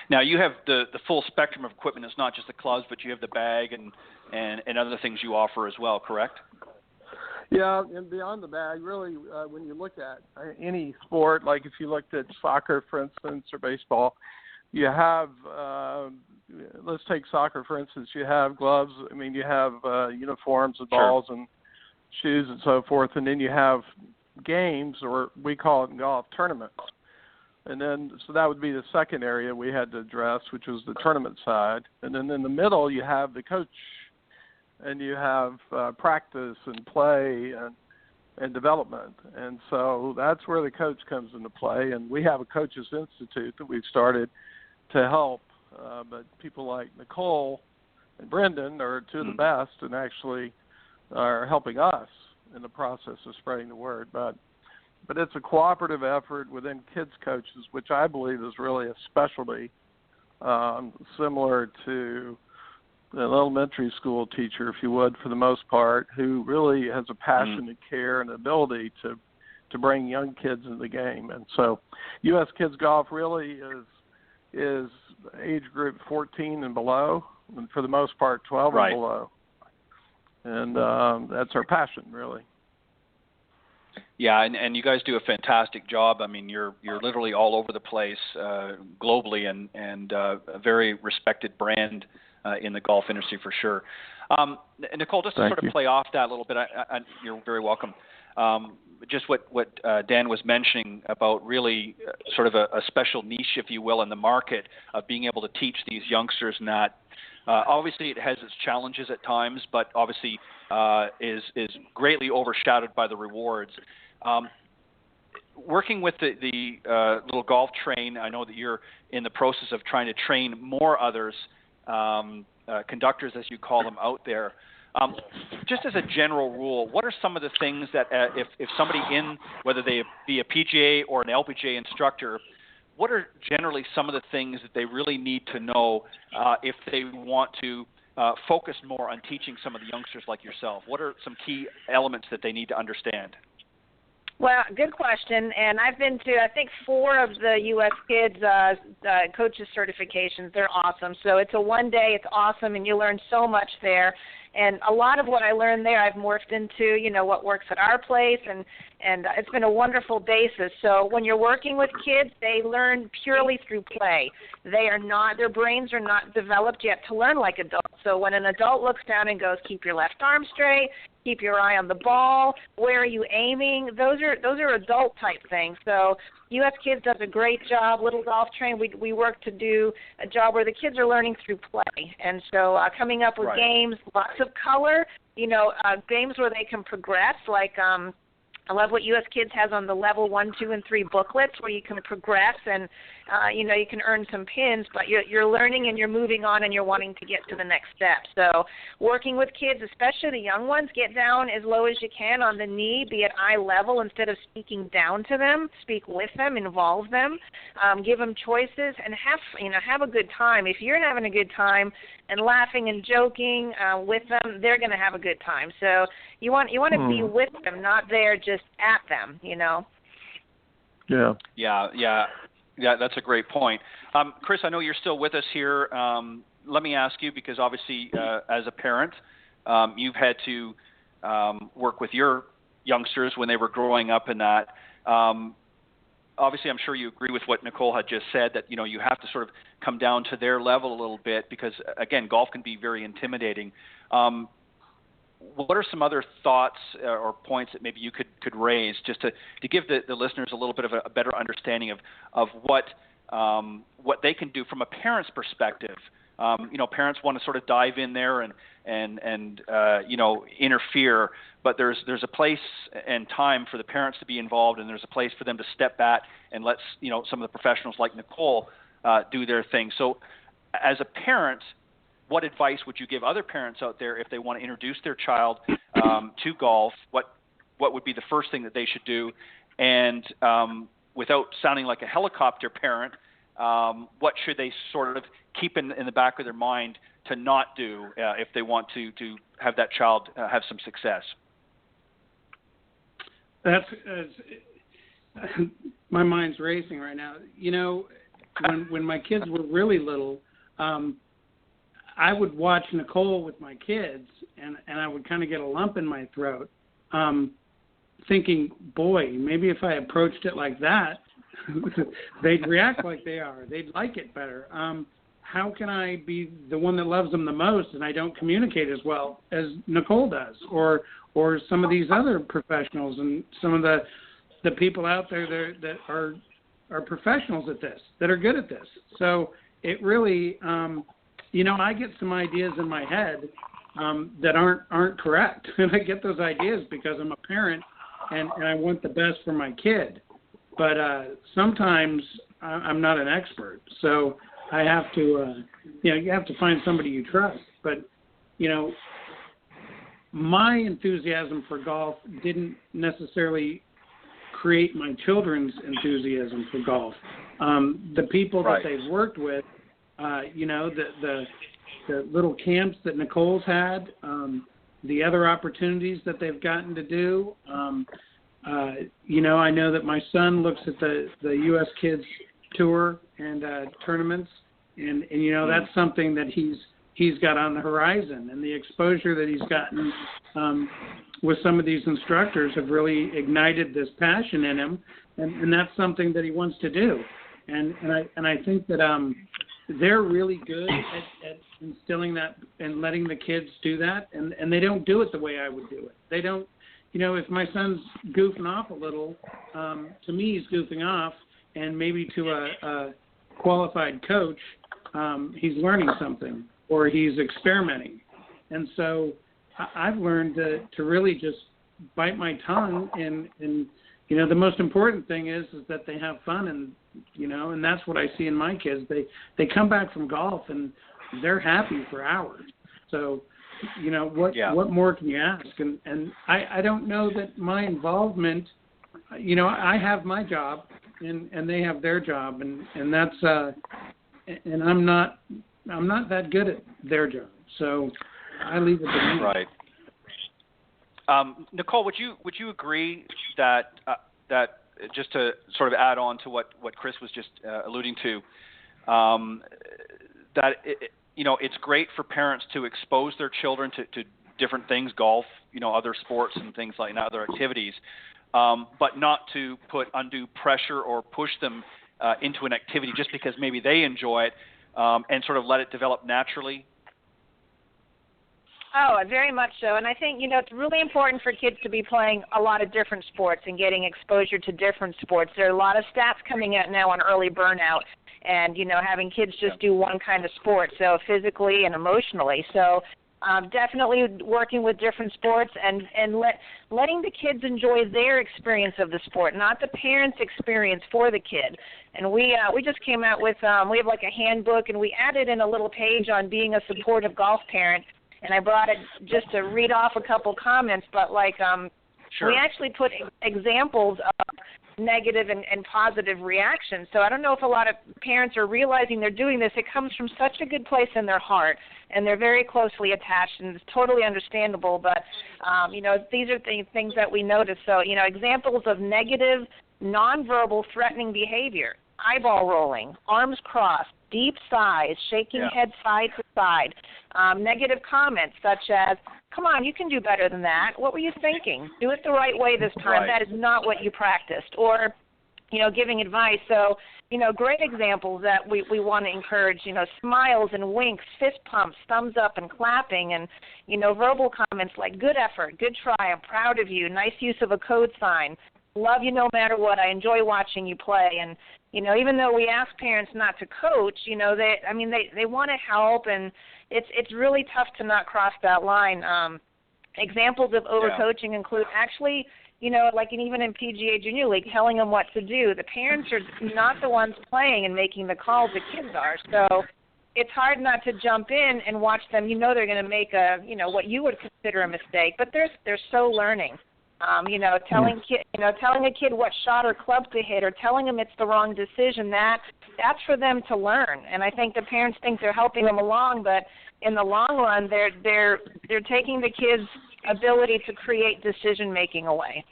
Now you have the full spectrum of equipment. It's not just the clubs, but you have the bag and other things you offer as well, correct? Yeah, and beyond the bag, really, when you look at any sport, like if you looked at soccer, for instance, or baseball, you have, let's take soccer, for instance, you have gloves, you have uniforms and balls and shoes and so forth, and then you have games, or we call it in golf, tournaments. And then, so that would be the second area we had to address, which was the tournament side. And then in the middle, you have the coach, and you have practice and play and development. And so that's where the coach comes into play. And we have a Coaches Institute that we've started to help. But people like Nicole and Brendon are two of the best and actually are helping us in the process of spreading the word. But it's a cooperative effort within kids coaches, which I believe is really a specialty, similar to an elementary school teacher, if you would, for the most part, who really has a passion and care and ability to bring young kids into the game. And so U.S. Kids Golf really is age group 14 and below, and for the most part 12 and below. And that's our passion, really. Yeah, and you guys do a fantastic job. You're literally all over the place globally, and a very respected brand in the golf industry for sure. Nicole, just to sort of play off that a little bit, you're very welcome. Just what Dan was mentioning about really sort of a special niche, if you will, in the market of being able to teach these youngsters, and that obviously it has its challenges at times, but obviously is greatly overshadowed by the rewards. Working with the Little Golf Train, I know that you're in the process of trying to train more others, conductors as you call them, out there. Just as a general rule, what are some of the things that if somebody whether they be a PGA or an LPGA instructor, what are generally some of the things that they really need to know if they want to focus more on teaching some of the youngsters like yourself? What are some key elements that they need to understand? Well, good question. And I've been to, I think, 4 of the U.S. Kids coaches certifications. They're awesome. So it's a one day. It's awesome, and you learn so much there. And a lot of what I learned there I've morphed into, what works at our place, and it's been a wonderful basis. So when you're working with kids, they learn purely through play. Their brains are not developed yet to learn like adults. So when an adult looks down and goes, keep your left arm straight, keep your eye on the ball, where are you aiming, those are adult type things. So U.S. Kids does a great job. Little Golf Train, we work to do a job where the kids are learning through play. And so coming up with games, lots of color, games where they can progress, like I love what U.S. Kids has on the level 1, 2, and 3 booklets where you can progress and, you can earn some pins, but you're learning and you're moving on and you're wanting to get to the next step. So working with kids, especially the young ones, get down as low as you can on the knee, be at eye level instead of speaking down to them. Speak with them, involve them, give them choices, and have a good time. If you're having a good time and laughing and joking with them, they're going to have a good time. So you want to be with them, not there just at them, Yeah, that's a great point. Kris, I know you're still with us here. Let me ask you, because obviously as a parent, you've had to work with your youngsters when they were growing up in that. Obviously, I'm sure you agree with what Nicole had just said, that you have to sort of come down to their level a little bit because, again, golf can be very intimidating. What are some other thoughts or points that maybe you could raise just to give the listeners a little bit of a better understanding of what they can do from a parent's perspective? Parents want to sort of dive in there and interfere, but there's a place and time for the parents to be involved, and there's a place for them to step back and let some of the professionals like Nicole do their thing. So, as a parent, what advice would you give other parents out there if they want to introduce their child to golf? What would be the first thing that they should do? And without sounding like a helicopter parent, what should they sort of keep in the back of their mind to not do if they want to have that child have some success? That's my mind's racing right now. You know, when my kids were really little, I would watch Nicole with my kids, and I would kind of get a lump in my throat, thinking, boy, maybe if I approached it like that, they'd react like they are. They'd like it better. How can I be the one that loves them the most and I don't communicate as well as Nicole does, or some of these other professionals and some of the people out there that are professionals at this, that are good at this. So it really, I get some ideas in my head that aren't correct, and I get those ideas because I'm a parent and I want the best for my kid. But sometimes I'm not an expert, so I have to, you have to find somebody you trust. But, my enthusiasm for golf didn't necessarily create my children's enthusiasm for golf. The people that they've worked with, the little camps that Nicole's had, the other opportunities that they've gotten to do. I know that my son looks at the U.S. Kids Tour and tournaments, and that's something that he's got on the horizon, and the exposure that he's gotten with some of these instructors have really ignited this passion in him, and that's something that he wants to do, and I think that they're really good at instilling that and letting the kids do that, and they don't do it the way I would do it. They don't. If my son's goofing off a little, to me he's goofing off, and maybe to a qualified coach, he's learning something or he's experimenting. And so I've learned to really just bite my tongue, and the most important thing is that they have fun, and that's what I see in my kids. They come back from golf and they're happy for hours. So what more can you ask? And I don't know that my involvement, I have my job and they have their job, and that's and I'm not that good at their job, so I leave it to them. Right. Nicole, would you agree that just to sort of add on to what Kris was just alluding to, that it's great for parents to expose their children to different things, golf, other sports and things like that, other activities, but not to put undue pressure or push them into an activity just because maybe they enjoy it, and sort of let it develop naturally? Oh, very much so. And I think, it's really important for kids to be playing a lot of different sports and getting exposure to different sports. There are a lot of stats coming out now on early burnout and, having kids just do one kind of sport, so physically and emotionally. So definitely working with different sports and letting the kids enjoy their experience of the sport, not the parents' experience for the kid. And we just came out with, we have like a handbook, and we added in a little page on being a supportive golf parent. And I brought it just to read off a couple comments, but Sure. We actually put examples of negative and positive reactions. So I don't know if a lot of parents are realizing they're doing this. It comes from such a good place in their heart, and they're very closely attached, and it's totally understandable. But, these are things that we notice. So, examples of negative, nonverbal, threatening behavior: eyeball rolling, arms crossed, deep sighs, shaking head side to side, negative comments such as, "Come on, you can do better than that. What were you thinking? Do it the right way this time. Right. That is not what you practiced." Or, giving advice. So, great examples that we want to encourage, smiles and winks, fist pumps, thumbs up and clapping, and, verbal comments like "good effort, good try, I'm proud of you," nice use of a code sign, "love you no matter what, I enjoy watching you play." And, even though we ask parents not to coach, they want to help, and it's really tough to not cross that line. Examples of overcoaching include actually, even in PGA Junior League, telling them what to do. The parents are not the ones playing and making the calls, the kids are. So it's hard not to jump in and watch them. They're going to make a, what you would consider a mistake, but they're so learning. Telling telling a kid what shot or club to hit, or telling them it's the wrong decision, that's for them to learn. And I think the parents think they're helping them along, but in the long run, they're taking the kids' ability to create decision making away.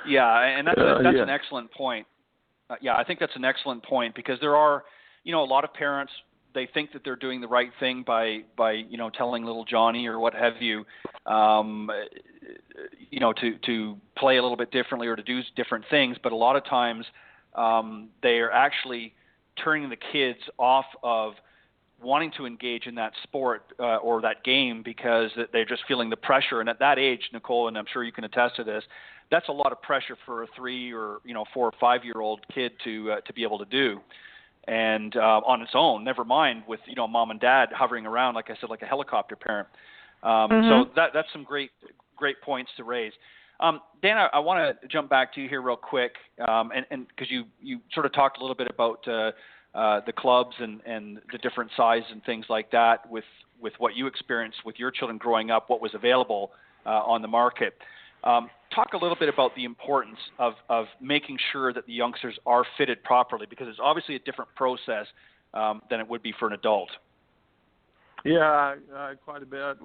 Yeah, and that's an excellent point. I think that's an excellent point, because there are, a lot of parents, they think that they're doing the right thing by telling little Johnny or what have you, to play a little bit differently or to do different things. But a lot of times they are actually turning the kids off of wanting to engage in that sport or that game, because they're just feeling the pressure. And at that age, Nicole, and I'm sure you can attest to this, that's a lot of pressure for a 3 or 4 or 5 year old kid to be able to do. And on its own, never mind with mom and dad hovering around, like I said, like a helicopter parent. So that's some great points to raise. Dan, I want to jump back to you here real quick, and because you sort of talked a little bit about the clubs and the different sizes and things like that with what you experienced with your children growing up, what was available on the market. Talk a little bit about the importance of making sure that the youngsters are fitted properly, because it's obviously a different process than it would be for an adult. Yeah, quite a bit.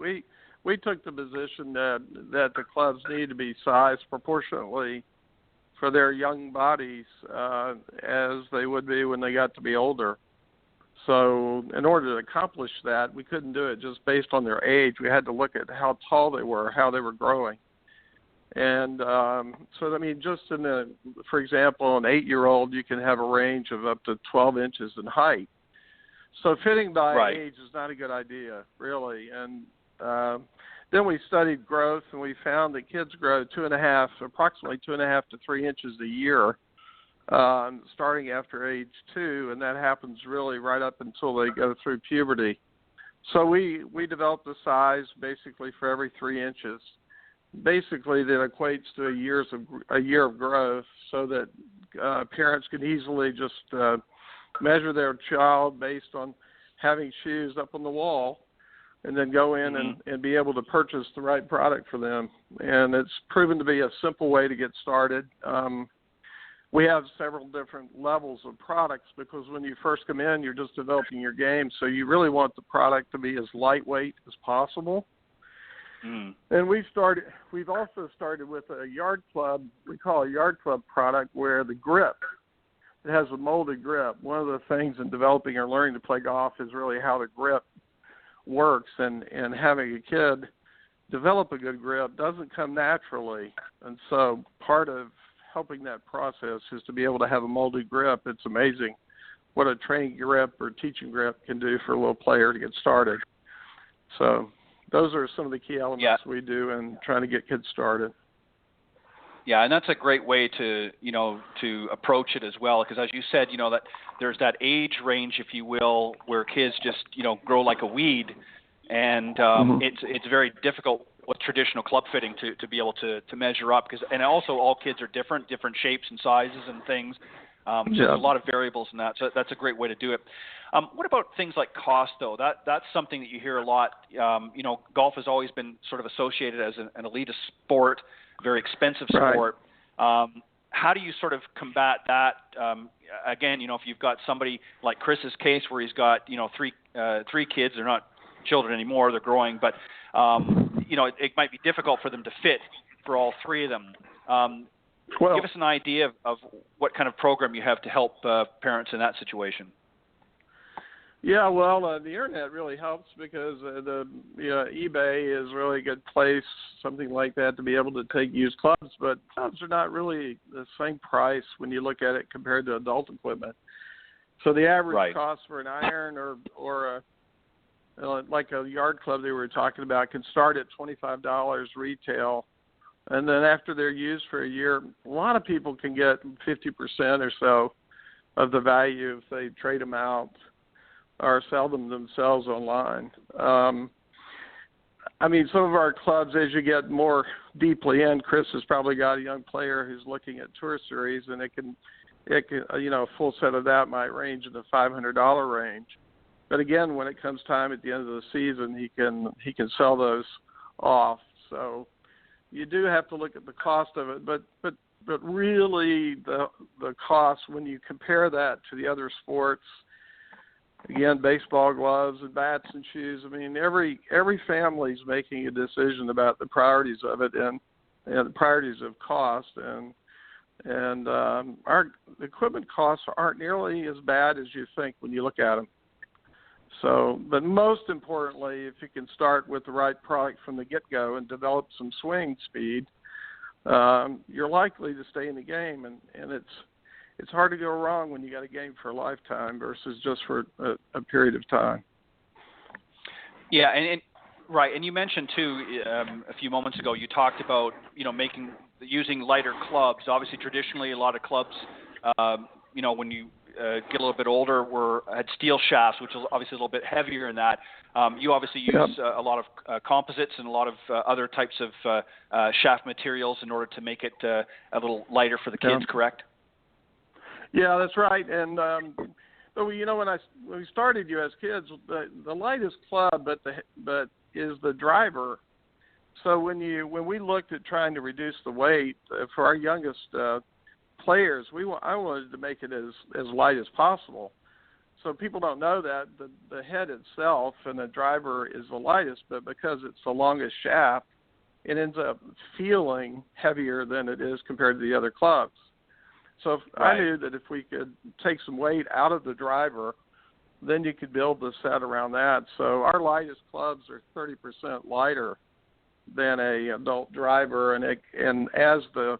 We took the position that the clubs need to be sized proportionately for their young bodies as they would be when they got to be older. So in order to accomplish that, we couldn't do it just based on their age. We had to look at how tall they were, how they were growing. And just for example, an 8-year-old, you can have a range of up to 12 inches in height. So fitting by age is not a good idea, really. And then we studied growth, and we found that kids grow approximately 2.5 to 3 inches a year, starting after age 2, and that happens really right up until they go through puberty. So we developed a size basically for every 3 inches. Basically, that equates to a year of growth, so that parents can easily just measure their child based on having shoes up on the wall, and then go in and be able to purchase the right product for them. And it's proven to be a simple way to get started. We have several different levels of products, because when you first come in, you're just developing your game, so you really want the product to be as lightweight as possible. And we've also started with a yard club, we call a yard club product, where the grip, it has a molded grip. One of the things in developing or learning to play golf is really how the grip works, and having a kid develop a good grip doesn't come naturally. And so part of helping that process is to be able to have a molded grip. It's amazing what a training grip or teaching grip can do for a little player to get started. So those are some of the key elements we do in trying to get kids started. Yeah, and that's a great way to approach it as well, because as you said, that there's that age range, if you will, where kids just grow like a weed, and it's very difficult with traditional club fitting to be able to measure up, and also all kids are different shapes and sizes and things. So there's a lot of variables in that. So that's a great way to do it. What about things like cost, though? That's something that you hear a lot. Golf has always been sort of associated as an elitist sport, very expensive sport. How do you sort of combat that? Again, if you've got somebody like Kris's case where he's got, three kids, they're not children anymore, they're growing, but, it might be difficult for them to fit for all three of them. Give us an idea of what kind of program you have to help parents in that situation. Yeah, well, the internet really helps, because eBay is really a good place, something like that, to be able to take used clubs. But clubs are not really the same price when you look at it compared to adult equipment. So the average cost for an iron or like a yard club they were talking about can start at $25 retail. And then after they're used for a year, a lot of people can get 50% or so of the value if they trade them out or sell them themselves online. Some of our clubs, as you get more deeply in, Kris has probably got a young player who's looking at Tour Series, and it can a full set of that might range in the $500 range. But again, when it comes time at the end of the season, he can sell those off. So you do have to look at the cost of it, but really the cost when you compare that to the other sports, again, baseball gloves and bats and shoes. I mean, every family's making a decision about the priorities of it and the priorities of cost, and our equipment costs aren't nearly as bad as you think when you look at them. So, but most importantly, if you can start with the right product from the get-go and develop some swing speed, you're likely to stay in the game, and it's hard to go wrong when you got a game for a lifetime versus just for a period of time. Yeah, and right, and you mentioned too a few moments ago. You talked about using lighter clubs. Obviously, traditionally, a lot of clubs, when you get a little bit older, had steel shafts, which is obviously a little bit heavier than that. You obviously use a lot of composites and a lot of other types of shaft materials in order to make it a little lighter for the kids, correct? Yeah, that's right. And when we started US Kids, the lightest club, but is the driver. So when we looked at trying to reduce the weight for our youngest players, I wanted to make it as light as possible. So people don't know that the head itself and the driver is the lightest, but because it's the longest shaft, it ends up feeling heavier than it is compared to the other clubs. So I knew that if we could take some weight out of the driver, then you could build the set around that. So our lightest clubs are 30% lighter than a adult driver, and as the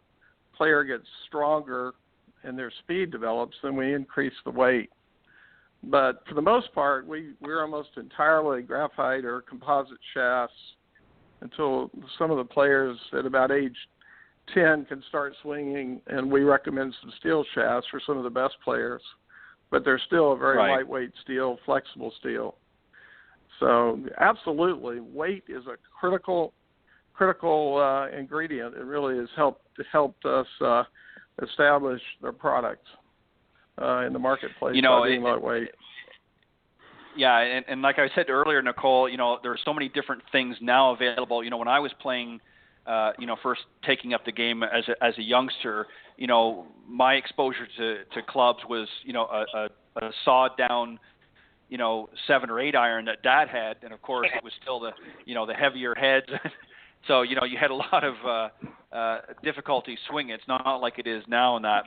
player gets stronger and their speed develops, then we increase the weight. But for the most part, we're almost entirely graphite or composite shafts until some of the players at about age 10 can start swinging, and we recommend some steel shafts for some of the best players. But they're still a very lightweight steel, flexible steel. So absolutely, weight is a critical ingredient. It really has helped us establish the product in the marketplace by being lightweight. Yeah, and like I said earlier, Nicole, there are so many different things now available. When I was playing, first taking up the game as a youngster, my exposure to clubs was, a sawed down, 7 or 8 iron that Dad had, and of course it was still the heavier heads. So, you had a lot of difficulty swinging. It's not like it is now in that.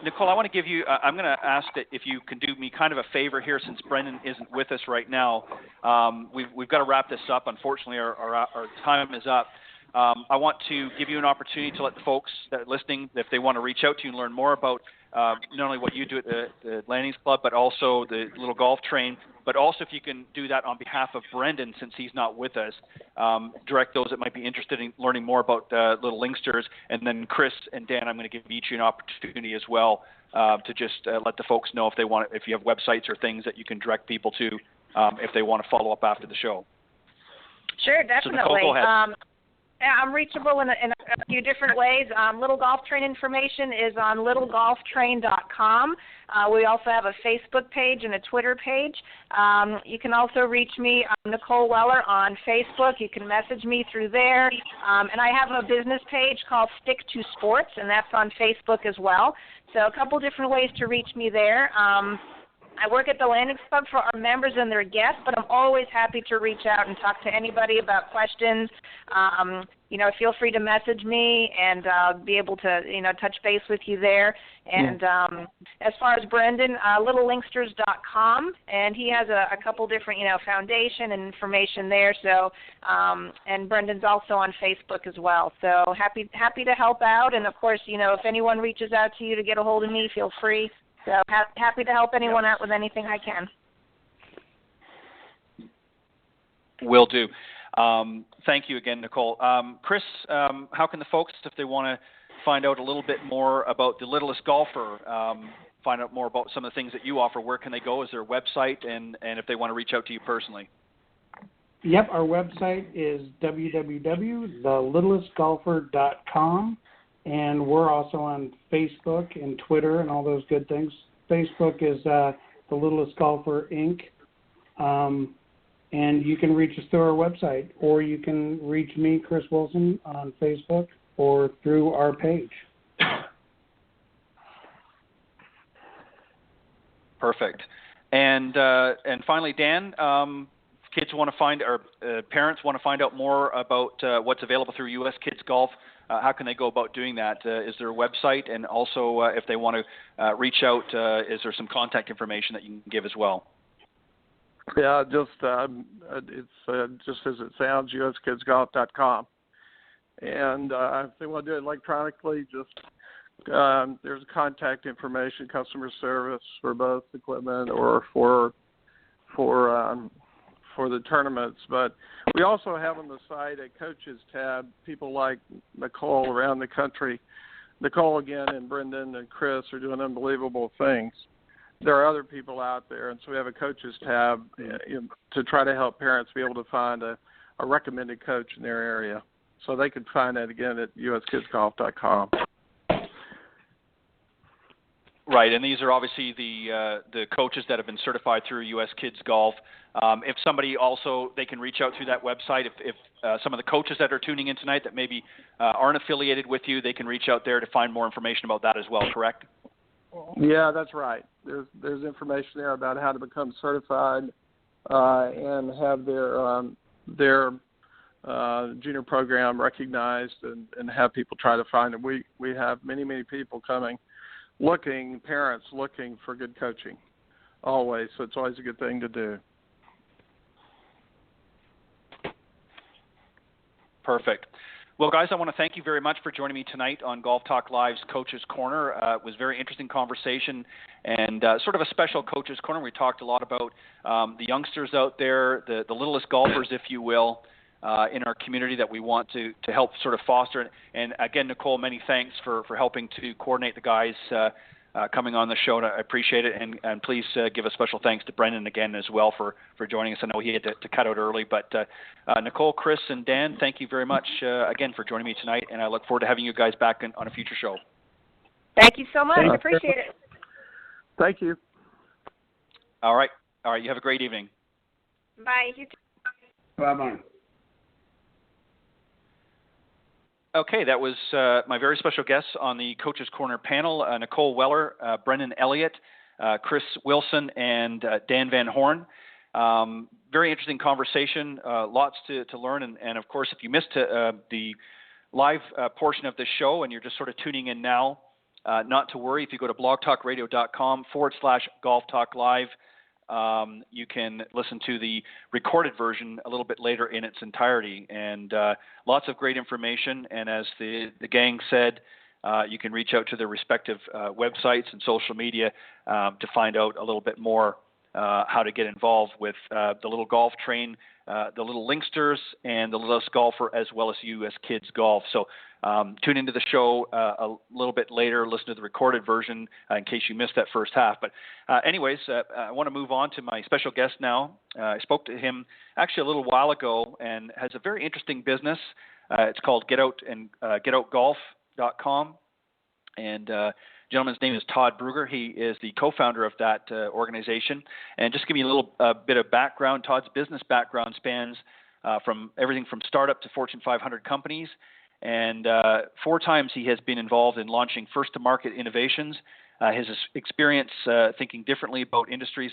Nicole, I want to give you, I'm going to ask that if you can do me kind of a favor here since Brendon isn't with us right now. We've got to wrap this up. Unfortunately, our time is up. I want to give you an opportunity to let the folks that are listening, if they want to reach out to you and learn more about not only what you do at the Landings Club, but also the Little Golf Train, but also if you can do that on behalf of Brendon since he's not with us, direct those that might be interested in learning more about Little Linksters, and then Kris and Dan, I'm going to give each an opportunity as well to just let the folks know if you have websites or things that you can direct people to if they want to follow up after the show. Sure, definitely. So Nicole, go ahead. I'm reachable in a few different ways. Little Golf Train information is on littlegolftrain.com. We also have a Facebook page and a Twitter page. You can also reach me, Nicole Weller, on Facebook. You can message me through there. And I have a business page called Stick to Sports, and that's on Facebook as well. So a couple different ways to reach me there. I work at the Landings Club for our members and their guests, but I'm always happy to reach out and talk to anybody about questions. Feel free to message me and be able to, touch base with you there. And as far as Brendon, littlelinksters.com, and he has a couple different, foundation and information there. So, and Brendon's also on Facebook as well. So happy to help out. And of course, if anyone reaches out to you to get a hold of me, feel free. So happy to help anyone out with anything I can. Will do. Thank you again, Nicole. Kris, how can the folks, if they want to find out a little bit more about the Littlest Golfer, find out more about some of the things that you offer, where can they go? Is there a website? And if they want to reach out to you personally? Yep, our website is www.thelittlestgolfer.com. And we're also on Facebook and Twitter and all those good things. Facebook is the Littlest Golfer Inc. And you can reach us through our website, or you can reach me, Kris Wilson, on Facebook or through our page. Perfect. And finally, Dan, kids want to find, or parents want to find out more about what's available through U.S. Kids Golf. How can they go about doing that? Is there a website? And also, if they want to reach out, is there some contact information that you can give as well? Yeah, it's just as it sounds, uskidsgolf.com. And if they want to do it electronically, just there's contact information, customer service for both equipment or for the tournaments. But we also have on the site a coaches tab. People like Nicole around the country. Nicole again and Brendon and Kris are doing unbelievable things. There are other people out there, and so we have a coaches tab to try to help parents be able to find a recommended coach in their area. So they can find that again at uskidsgolf.com. Right, and these are obviously the coaches that have been certified through U.S. Kids Golf. If somebody also, they can reach out through that website. If some of the coaches that are tuning in tonight that maybe aren't affiliated with you, they can reach out there to find more information about that as well, correct? Yeah, that's right. There's information there about how to become certified and have their junior program recognized and have people try to find it. We have many people coming, parents looking for good coaching always, so it's always a good thing to do. Perfect. Well, guys, I want to thank you very much for joining me tonight on Golf Talk Live's Coach's Corner. It was a very interesting conversation and sort of a special Coach's Corner. We talked a lot about the youngsters out there, the littlest golfers, if you will, in our community that we want to help sort of foster. And again, Nicole, many thanks for helping to coordinate the guys coming on the show. I appreciate it. And please give a special thanks to Brendon again as well for joining us. I know he had to cut out early. But Nicole, Kris, and Dan, thank you very much again for joining me tonight. And I look forward to having you guys back on a future show. Thank you so much. I appreciate it. Thank you. All right. You have a great evening. Bye. You too. Bye-bye. Okay, that was my very special guests on the Coach's Corner panel, Nicole Weller, Brendon Elliott, Kris Wilson, and Dan Van Horn. Very interesting conversation, lots to learn. And, of course, if you missed the live portion of this show and you're just sort of tuning in now, not to worry. If you go to blogtalkradio.com/Golf Talk Live, you can listen to the recorded version a little bit later in its entirety, and lots of great information. And as the gang said, you can reach out to their respective websites and social media to find out a little bit more how to get involved with the Little Golf Train, the Little Linksters, and the Littlest Golfer, as well as U.S. Kids Golf. So tune into the show a little bit later, listen to the recorded version in case you missed that first half. But anyways, I want to move on to my special guest now. I spoke to him actually a little while ago and has a very interesting business. It's called getoutgolf.com. And gentleman's name is Todd Brugger. He is the co-founder of that organization. And just to give you a little bit of background, Todd's business background spans from everything from startup to Fortune 500 companies. And 4 times he has been involved in launching first-to-market innovations. His experience thinking differently about industries,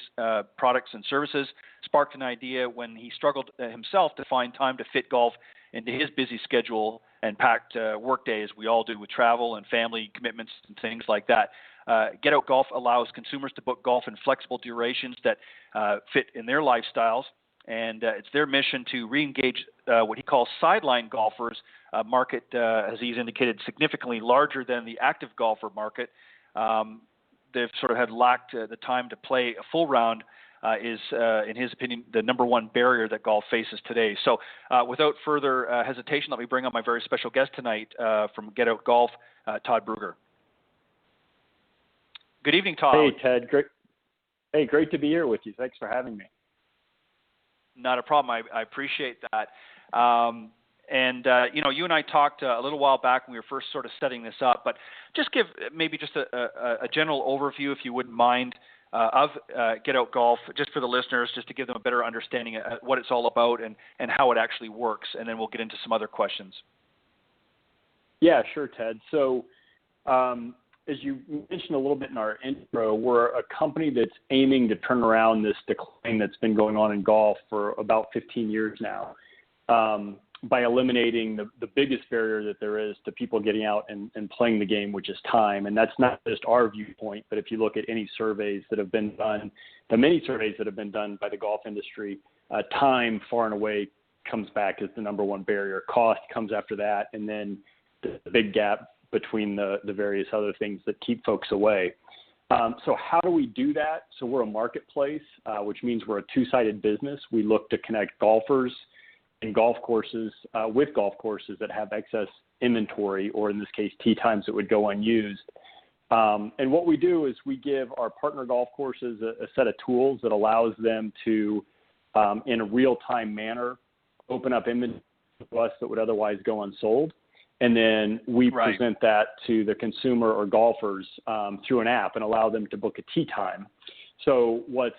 products, and services sparked an idea when he struggled himself to find time to fit golf into his busy schedule and packed workday, as we all do with travel and family commitments and things like that. Get Out Golf allows consumers to book golf in flexible durations that fit in their lifestyles. And it's their mission to re-engage what he calls sidelined golfers, a market, as he's indicated, significantly larger than the active golfer market. They've sort of had lacked the time to play a full round is, in his opinion, the number one barrier that golf faces today. So without further hesitation, let me bring on my very special guest tonight from Get Out Golf, Todd Brugger. Good evening, Todd. Hey, Ted. Great to be here with you. Thanks for having me. Not a problem. I appreciate that. And you and I talked a little while back when we were first sort of setting this up, but just give maybe just a general overview, if you wouldn't mind, of Get Out Golf, just for the listeners, just to give them a better understanding of what it's all about and how it actually works, and then we'll get into some other questions. Yeah, sure, Ted. So as you mentioned a little bit in our intro, we're a company that's aiming to turn around this decline that's been going on in golf for about 15 years now, by eliminating the biggest barrier that there is to people getting out and playing the game, which is time. And that's not just our viewpoint, but if you look at any surveys that have been done, the many surveys that have been done by the golf industry, time far and away comes back as the number one barrier. Cost comes after that, and then the big gap between the various other things that keep folks away. So how do we do that? So we're a marketplace, which means we're a two-sided business. We look to connect golfers and golf courses with golf courses that have excess inventory, or in this case, tee times that would go unused. And what we do is we give our partner golf courses a set of tools that allows them to, in a real-time manner, open up inventory to us that would otherwise go unsold. And then we present that to the consumer or golfers through an app and allow them to book a tee time. So what's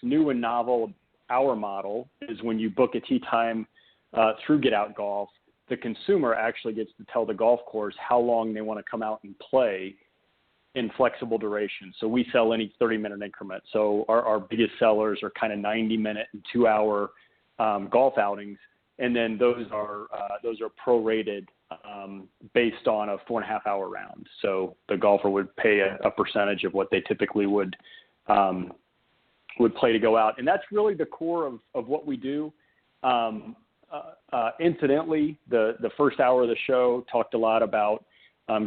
new and novel, our model, is when you book a tee time through Get Out Golf, the consumer actually gets to tell the golf course how long they want to come out and play in flexible duration. So we sell any 30-minute increment. So our biggest sellers are kind of 90-minute and 2-hour golf outings. And then those are prorated based on a 4.5-hour round. So the golfer would pay a percentage of what they typically would play to go out. And that's really the core of what we do. Incidentally, the first hour of the show talked a lot about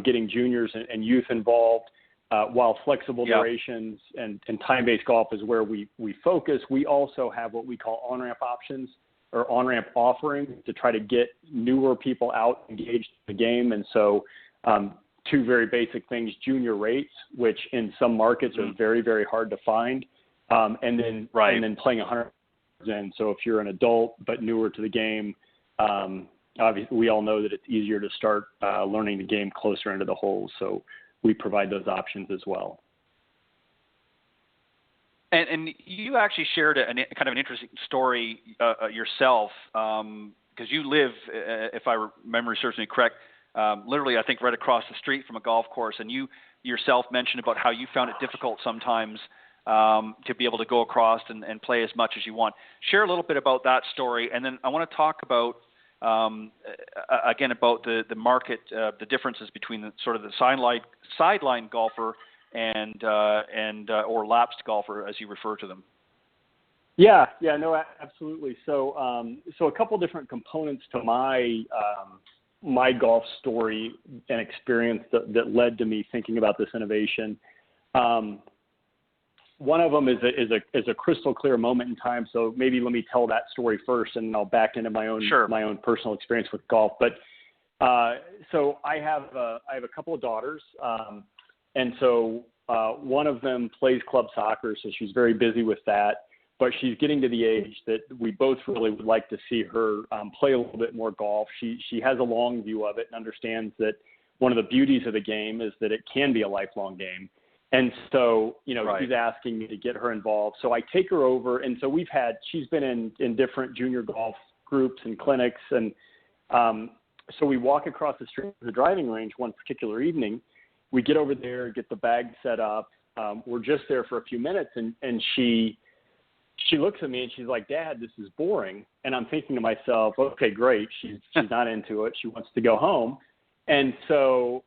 getting juniors and youth involved. While flexible durations and time-based golf is where we focus, we also have what we call on-ramp options, or on-ramp offerings, to try to get newer people out engaged in the game. And so two very basic things: junior rates, which in some markets are very, very hard to find, and then playing 100%. And so if you're an adult but newer to the game, obviously we all know that it's easier to start learning the game closer into the holes. So we provide those options as well. And you actually shared kind of an interesting story yourself, because you live, if memory serves me correct, literally I think right across the street from a golf course, and you yourself mentioned about how you found it difficult sometimes to be able to go across and play as much as you want. Share a little bit about that story, and then I want to talk about again about the market, the differences between the sort of the sideline golfer and or lapsed golfer, as you refer to them. Yeah, no, absolutely. So a couple different components to my golf story and experience that led to me thinking about this innovation. One of them is a crystal clear moment in time. So maybe let me tell that story first, and I'll back into my own personal experience with golf. But so I have a couple of daughters. And so one of them plays club soccer, so she's very busy with that. But she's getting to the age that we both really would like to see her play a little bit more golf. She has a long view of it and understands that one of the beauties of the game is that it can be a lifelong game. And so, she's asking me to get her involved. So I take her over, and so she's been in different junior golf groups and clinics. And so we walk across the street to the driving range one particular evening. We get over there, get the bag set up. We're just there for a few minutes, and she looks at me and she's like, "Dad, this is boring." And I'm thinking to myself, okay, great. She's not into it. She wants to go home. And so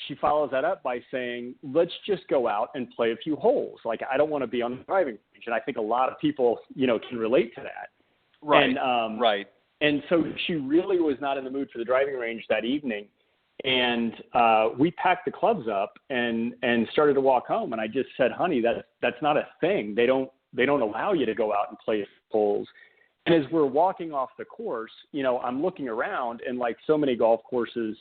she follows that up by saying, "Let's just go out and play a few holes. Like, I don't want to be on the driving range." And I think a lot of people, can relate to that. Right. And, And so she really was not in the mood for the driving range that evening. And we packed the clubs up and started to walk home. And I just said, "Honey, that's not a thing. They don't allow you to go out and play holes." And as we're walking off the course, I'm looking around, and like so many golf courses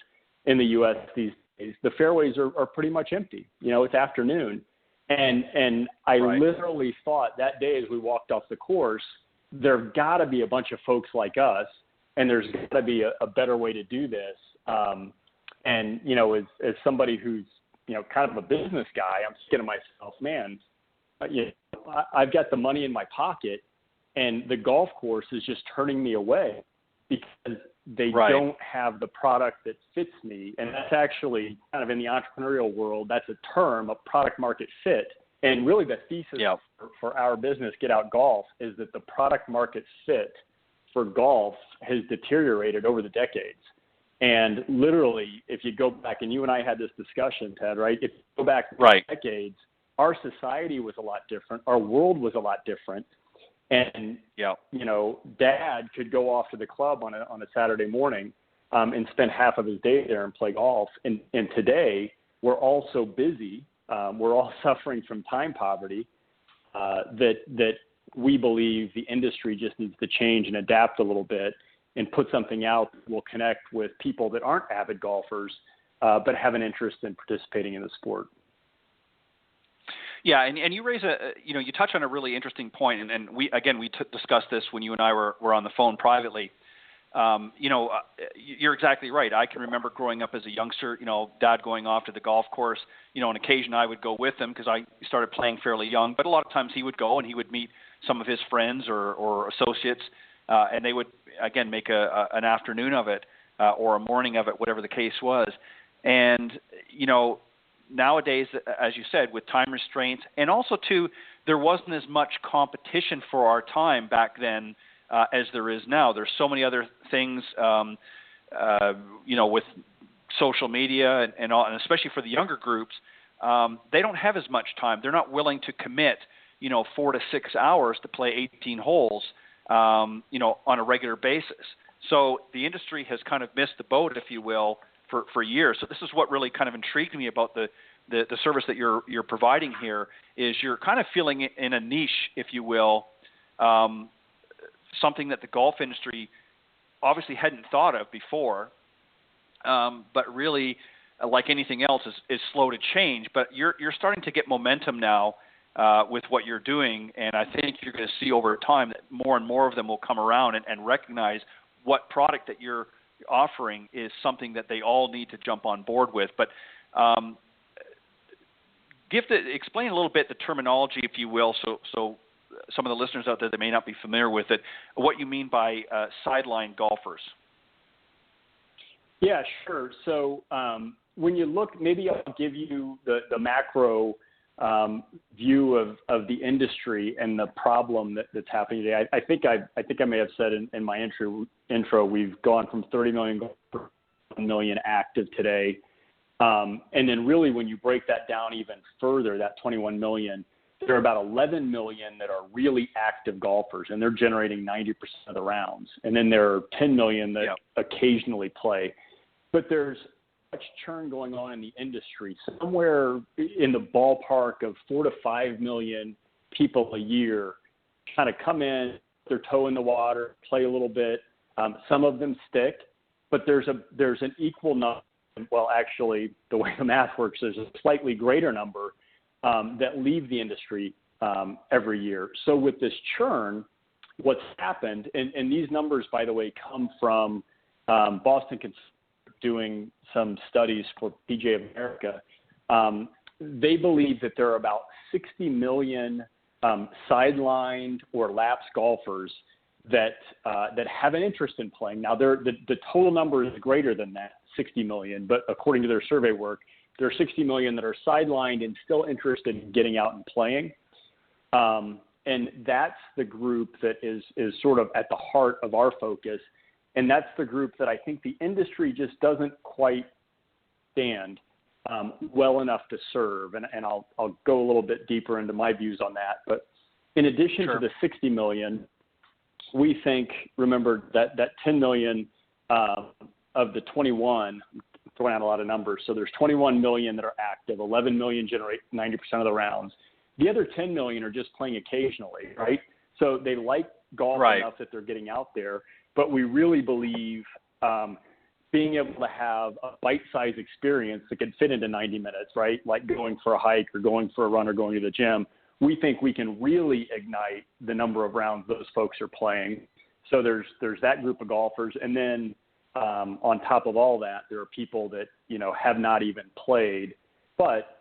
in the U.S. these days, the fairways are pretty much empty. It's afternoon. And I literally thought that day as we walked off the course, there've got to be a bunch of folks like us, and there's got to be a better way to do this. And, as somebody who's, kind of a business guy, I'm thinking to myself, man, I've got the money in my pocket, and the golf course is just turning me away because they don't have the product that fits me. And that's actually kind of in the entrepreneurial world, that's a term, a product market fit. And really the thesis for our business, Get Out Golf, is that the product market fit for golf has deteriorated over the decades. And literally, if you go back, and you and I had this discussion, Ted, right? If you go back decades, our society was a lot different. Our world was a lot different. And, Dad could go off to the club on a Saturday morning and spend half of his day there and play golf. And today, we're all so busy. We're all suffering from time poverty that we believe the industry just needs to change and adapt a little bit and put something out that will connect with people that aren't avid golfers but have an interest in participating in the sport. Yeah, and you raise you touch on a really interesting point, and we discussed this when you and I were on the phone privately. You're exactly right. I can remember growing up as a youngster, Dad going off to the golf course. On occasion I would go with him because I started playing fairly young, but a lot of times he would go and he would meet some of his friends or associates, and they would, again, make an afternoon of it or a morning of it, whatever the case was. And, nowadays, as you said, with time restraints, and also, too, there wasn't as much competition for our time back then as there is now. There's so many other things, with social media and especially for the younger groups, they don't have as much time. They're not willing to commit, 4 to 6 hours to play 18 holes, on a regular basis. So the industry has kind of missed the boat, if you will, for years. So this is what really kind of intrigued me about the service that you're providing here, is you're kind of filling in a niche, if you will, something that the golf industry obviously hadn't thought of before, but really, like anything else, is slow to change. But you're starting to get momentum now with what you're doing, and I think you're going to see over time that more and more of them will come around and recognize what product that you're offering is something that they all need to jump on board with. But explain a little bit the terminology, if you will, so some of the listeners out there that may not be familiar with it, what you mean by sidelined golfers. Yeah, sure. So when you look, maybe I'll give you the macro view of the industry and the problem that's happening today. I think I may have said in my intro, we've gone from 30 million to 1 million active today. And then really when you break that down even further, that 21 million, there are about 11 million that are really active golfers, and they're generating 90% of the rounds. And then there are 10 million that occasionally play. But there's much churn going on in the industry, somewhere in the ballpark of 4 to 5 million people a year kind of come in, their toe in the water, play a little bit. Some of them stick, but there's an equal number. Well, actually, the way the math works, there's a slightly greater number that leave the industry every year. So with this churn, what's happened, and these numbers, by the way, come from Boston doing some studies for PGA of America. They believe that there are about 60 million sidelined or lapsed golfers that have an interest in playing. Now, the total number is greater than that, 60 million, but according to their survey work, there are 60 million that are sidelined and still interested in getting out and playing. And that's the group that is sort of at the heart of our focus. And that's the group that I think the industry just doesn't quite stand well enough to serve. And I'll go a little bit deeper into my views on that. But in addition to the 60 million, we think, remember, that 10 million of the 21, I'm throwing out a lot of numbers. So there's 21 million that are active, 11 million generate 90% of the rounds. The other 10 million are just playing occasionally, right? So they like golf enough that they're getting out there. But we really believe being able to have a bite-sized experience that can fit into 90 minutes, right? Like going for a hike or going for a run or going to the gym. We think we can really ignite the number of rounds those folks are playing. So there's that group of golfers. And then on top of all that, there are people that, have not even played, but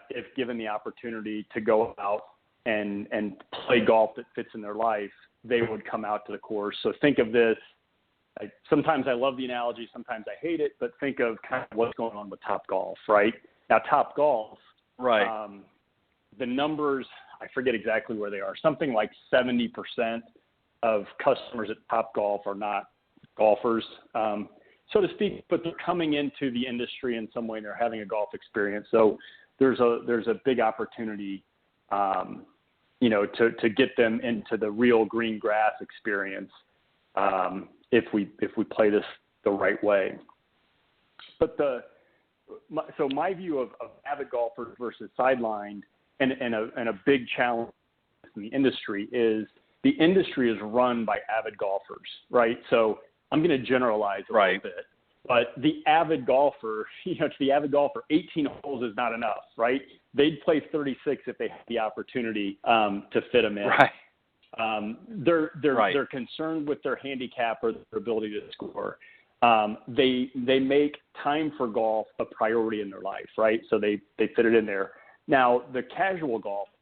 if given the opportunity to go out and play golf that fits in their life, they would come out to the course. So think of this. Sometimes I love the analogy, sometimes I hate it, but think of kind of what's going on with Topgolf, right? Now, Topgolf, right? The numbers, I forget exactly where they are. Something like 70% of customers at Topgolf are not golfers, so to speak, but they're coming into the industry in some way and they're having a golf experience. So there's a big opportunity, to get them into the real green grass experience if we play this the right way. But my view of avid golfers versus sidelined and a big challenge in the industry is the industry is run by avid golfers, right? So I'm going to generalize a little bit, but the avid golfer, to the avid golfer, 18 holes is not enough, right? They'd play 36 if they had the opportunity to fit them in. Right. They're concerned with their handicap or their ability to score. They make time for golf a priority in their life, right? So they fit it in there. Now, the casual golfer,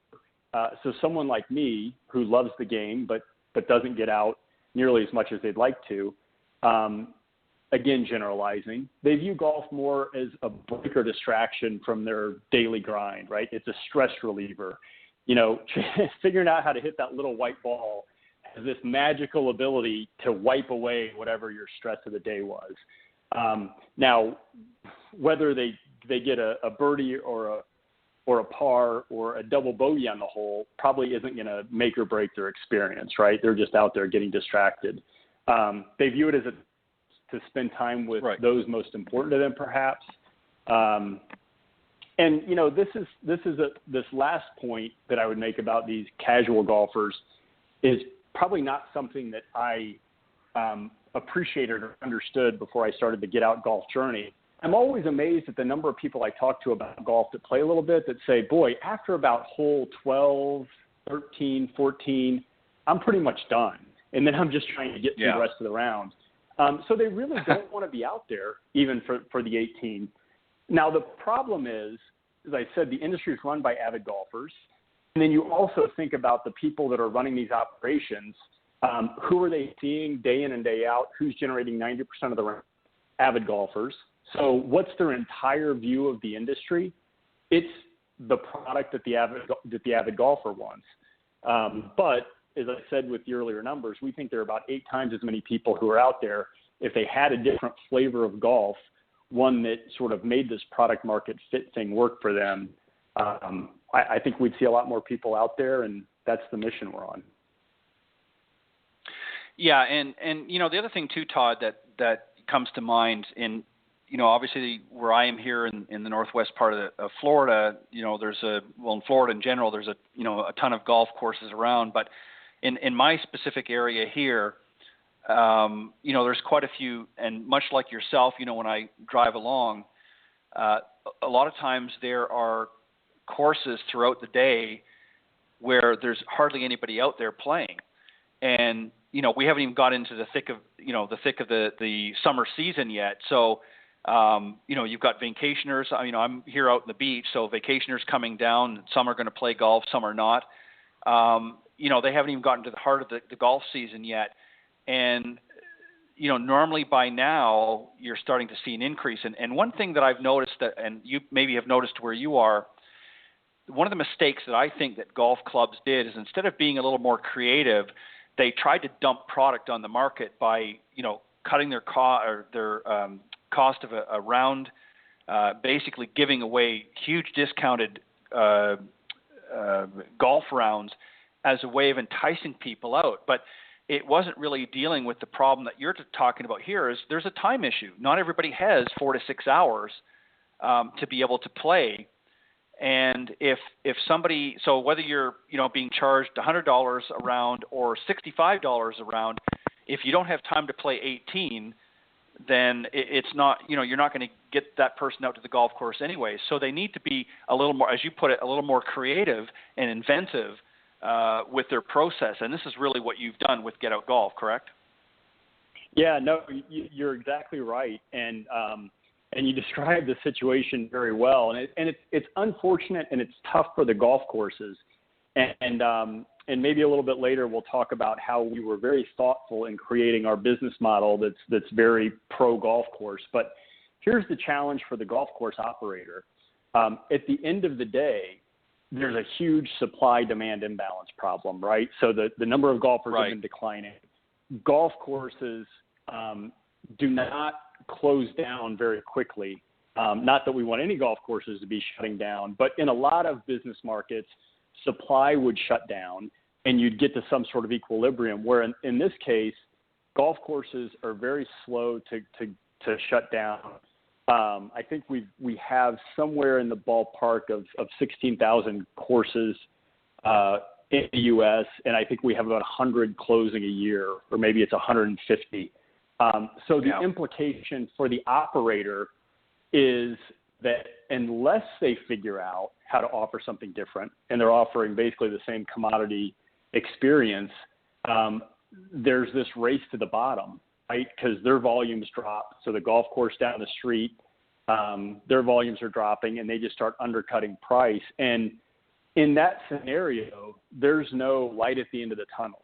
so someone like me who loves the game but doesn't get out nearly as much as they'd like to, again, generalizing, they view golf more as a break or distraction from their daily grind, right? It's a stress reliever. Figuring out how to hit that little white ball has this magical ability to wipe away whatever your stress of the day was. Now, whether they get a birdie or a par or a double bogey on the hole probably isn't going to make or break their experience, right? They're just out there getting distracted. They view it as to spend time with those most important to them, perhaps. And this last point that I would make about these casual golfers is probably not something that I appreciated or understood before I started the Get Out Golf journey. I'm always amazed at the number of people I talk to about golf that play a little bit that say, boy, after about hole 12, 13, 14, I'm pretty much done. And then I'm just trying to get through the rest of the round. So they really don't want to be out there even for the 18. Now, the problem is, as I said, the industry is run by avid golfers. And then you also think about the people that are running these operations. Who are they seeing day in and day out? Who's generating 90% of the round? Avid golfers. So what's their entire view of the industry? It's the product that the avid golfer wants. But as I said with the earlier numbers, we think there are about 8 times as many people who are out there. If they had a different flavor of golf, one that sort of made this product market fit thing work for them, I think we'd see a lot more people out there, and that's the mission we're on. Yeah, and the other thing too, Todd, that comes to mind in obviously where I am here in the northwest part of Florida, in Florida in general, there's a ton of golf courses around, but in my specific area here, there's quite a few, and much like yourself, when I drive along, a lot of times there are courses throughout the day where there's hardly anybody out there playing, and we haven't even got into the thick of the summer season yet. So you've got vacationers. I'm here out on the beach, so vacationers coming down. Some are going to play golf, some are not. They haven't even gotten to the heart of the golf season yet. And, normally by now you're starting to see an increase. And one thing that I've noticed and you maybe have noticed where you are, one of the mistakes that I think that golf clubs did is instead of being a little more creative, they tried to dump product on the market by, cutting their cost of a round, basically giving away huge discounted golf rounds as a way of enticing people out. But it wasn't really dealing with the problem that you're talking about here. Is there's a time issue. Not everybody has 4 to 6 hours to be able to play. And if somebody, so whether you're being charged $100 a round or $65 a round, if you don't have time to play 18, then it's not, you're not going to get that person out to the golf course anyway. So they need to be a little more, as you put it, a little more creative and inventive with their process. And this is really what you've done with Get Out Golf, correct? Yeah, no, you're exactly right. And you described the situation very well. And it's unfortunate and it's tough for the golf courses. And maybe a little bit later we'll talk about how we were very thoughtful in creating our business model that's very pro golf course. But here's the challenge for the golf course operator. At the end of the day, there's a huge supply-demand imbalance problem, right? So the number of golfers have been declining. Golf courses do not close down very quickly. Not that we want any golf courses to be shutting down, but in a lot of business markets, supply would shut down and you'd get to some sort of equilibrium, where in this case, golf courses are very slow to shut down. I think we have somewhere in the ballpark of 16,000 courses in the U.S., and I think we have about 100 closing a year, or maybe it's 150. So the implication for the operator is that unless they figure out how to offer something different, and they're offering basically the same commodity experience, there's this race to the bottom, right? Because their volumes drop. So the golf course down the street, their volumes are dropping, and they just start undercutting price. And in that scenario, there's no light at the end of the tunnel.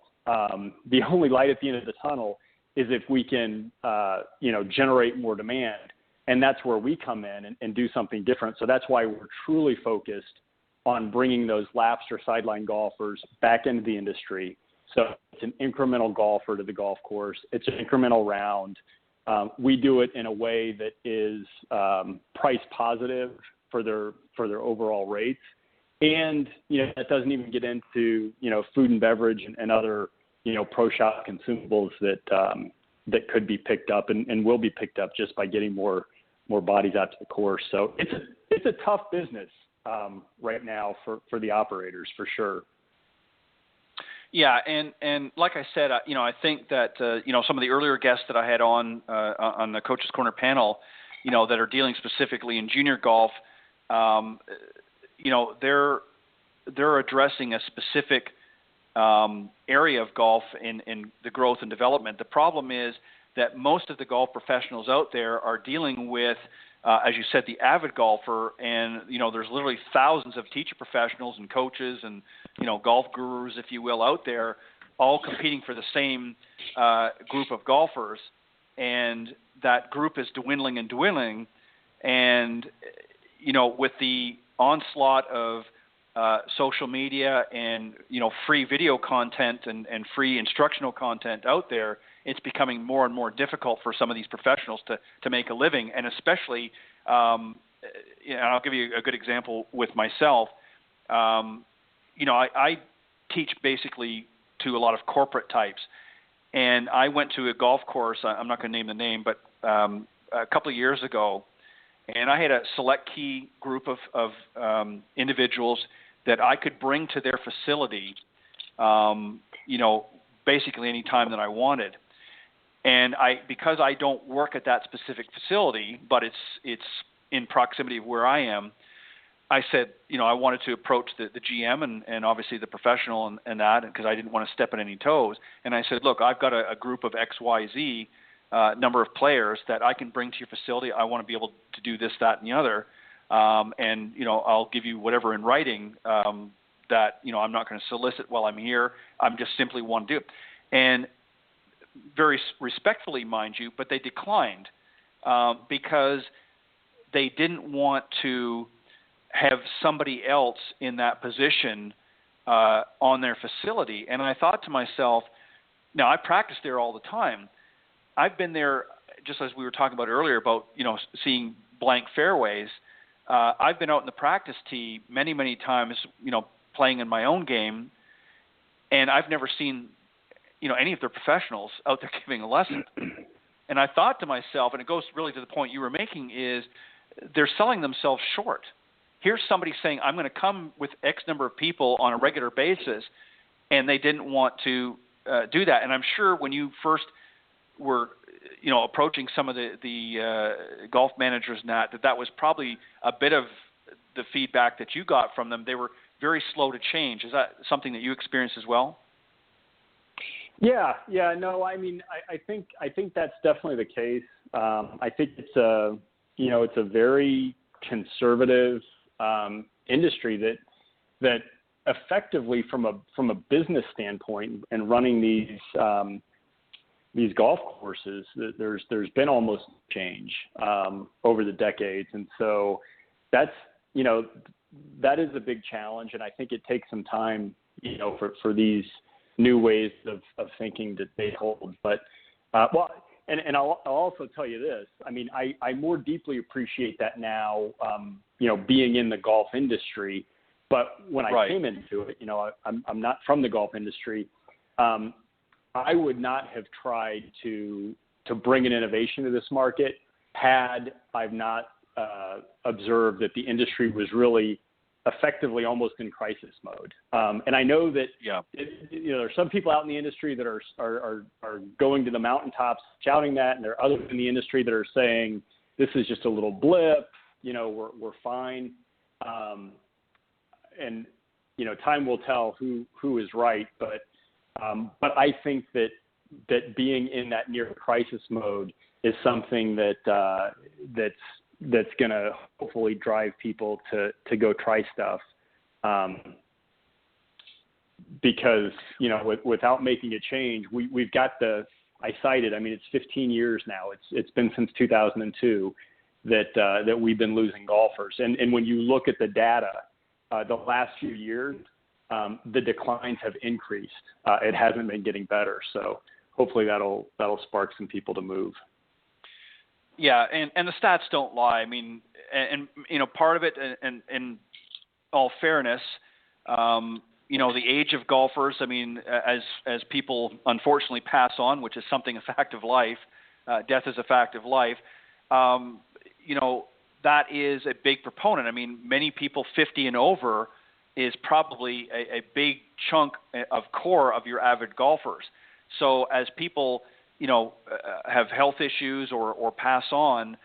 The only light at the end of the tunnel is if we can, generate more demand. And that's where we come in and do something different. So that's why we're truly focused on bringing those lapsed or sideline golfers back into the industry. So it's an incremental golfer to the golf course. It's an incremental round. We do it in a way that is price positive for their overall rates. And, that doesn't even get into, food and beverage and other, pro shop consumables that could be picked up and will be picked up just by getting more bodies out to the course. So it's a tough business right now for the operators, for sure. Yeah, and like I said, I think that some of the earlier guests that I had on the Coach's Corner panel, that are dealing specifically in junior golf, they're addressing a specific area of golf in the growth and development. The problem is that most of the golf professionals out there are dealing with, as you said, the avid golfer, and there's literally thousands of teacher professionals and coaches and golf gurus, if you will, out there, all competing for the same group of golfers, and that group is dwindling, and with the onslaught of social media and free video content and free instructional content out there, it's becoming more and more difficult for some of these professionals to make a living. And especially, and I'll give you a good example with myself. I teach basically to a lot of corporate types, and I went to a golf course, I'm not going to name the name, but a couple of years ago, and I had a select key group of individuals that I could bring to their facility, basically any time that I wanted. And because I don't work at that specific facility, but it's in proximity of where I am, I said, I wanted to approach the GM and obviously the professional and that, because I didn't want to step on any toes. And I said, look, I've got a group of XYZ number of players that I can bring to your facility. I want to be able to do this, that, and the other. And I'll give you whatever in writing that, I'm not going to solicit while I'm here. I'm just simply want to do it. And very respectfully, mind you, but they declined because they didn't want to have somebody else in that position on their facility. And I thought to myself, now I practice there all the time. I've been there, just as we were talking about earlier, about seeing blank fairways. I've been out in the practice tee many, many times, playing in my own game, and I've never seen any of their professionals out there giving a lesson. And I thought to myself, and it goes really to the point you were making, is they're selling themselves short. Here's somebody saying, I'm going to come with X number of people on a regular basis, and they didn't want to do that. And I'm sure when you first were, approaching some of the golf managers and that was probably a bit of the feedback that you got from them. They were very slow to change. Is that something that you experienced as well? Yeah. No, I mean, I think that's definitely the case. I think it's a very conservative industry that effectively from a business standpoint and running these golf courses, there's been almost change over the decades, and so that's that is a big challenge, and I think it takes some time for these new ways of thinking to take hold. But and I'll also tell you this. I mean, I more deeply appreciate that now, being in the golf industry. But when I came into it, I'm not from the golf industry. I would not have tried to bring an innovation to this market had I not observed that the industry was really effectively almost in crisis mode. And I know that there are some people out in the industry that are going to the mountaintops shouting that, and there are others in the industry that are saying this is just a little blip. We're fine. And time will tell who is right, but I think that being in that near crisis mode is something that's going to hopefully drive people to go try stuff, because without making a change, we've got I cited. I mean, it's 15 years now. It's been since 2002 that we've been losing golfers, and when you look at the data, the last few years, the declines have increased. It hasn't been getting better. So hopefully that'll spark some people to move. Yeah, and the stats don't lie. I mean, and part of it, and in all fairness, the age of golfers. I mean, as people unfortunately pass on, which is a fact of life. Death is a fact of life. That is a big proponent. I mean, many people 50 and over is probably a big chunk of core of your avid golfers. So as people, have health issues or pass on,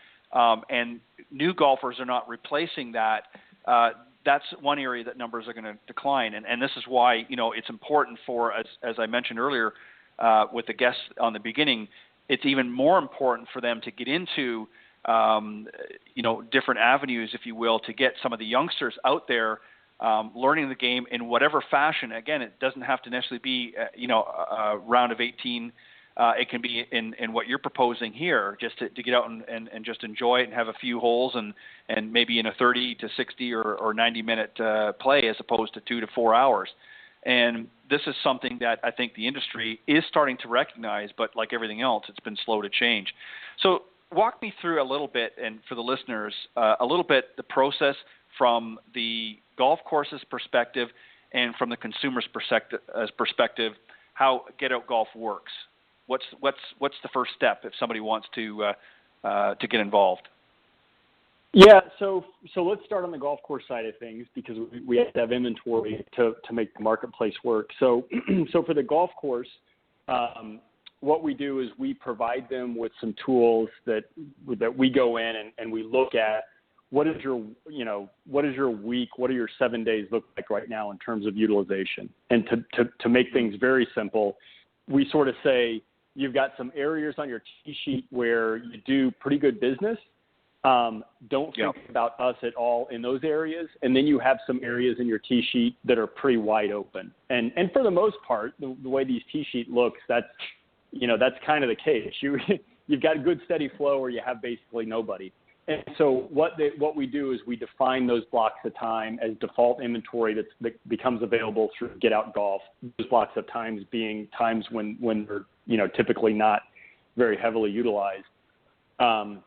and new golfers are not replacing that, that's one area that numbers are going to decline. And this is why, it's important for, as I mentioned earlier with the guests on the beginning, it's even more important for them to get into, different avenues, if you will, to get some of the youngsters out there learning the game in whatever fashion. Again, it doesn't have to necessarily be, a round of 18. It can be in what you're proposing here, just to get out and just enjoy it and have a few holes and maybe in a 30 to 60 or 90 minute play as opposed to 2 to 4 hours. And this is something that I think the industry is starting to recognize, but like everything else, it's been slow to change. So walk me through a little bit, and for the listeners, a little bit the process from the golf course's perspective and from the consumer's perspective, how Get Out Golf works. What's the first step if somebody wants to get involved? Yeah, so let's start on the golf course side of things, because we have to have inventory to make the marketplace work. So for the golf course, what we do is we provide them with some tools that we go in and we look at what is your week, what do your 7 days look like right now in terms of utilization. And to make things very simple, we sort of say you've got some areas on your tee sheet where you do pretty good business. Don't think about us at all in those areas. And then you have some areas in your tee sheet that are pretty wide open. And for the most part, the way these tee sheet looks, that's kind of the case. You've got a good steady flow where you have basically nobody. And so what we do is we define those blocks of time as default inventory that becomes available through Get Out Golf. Those blocks of times being times when they're typically not very heavily utilized. And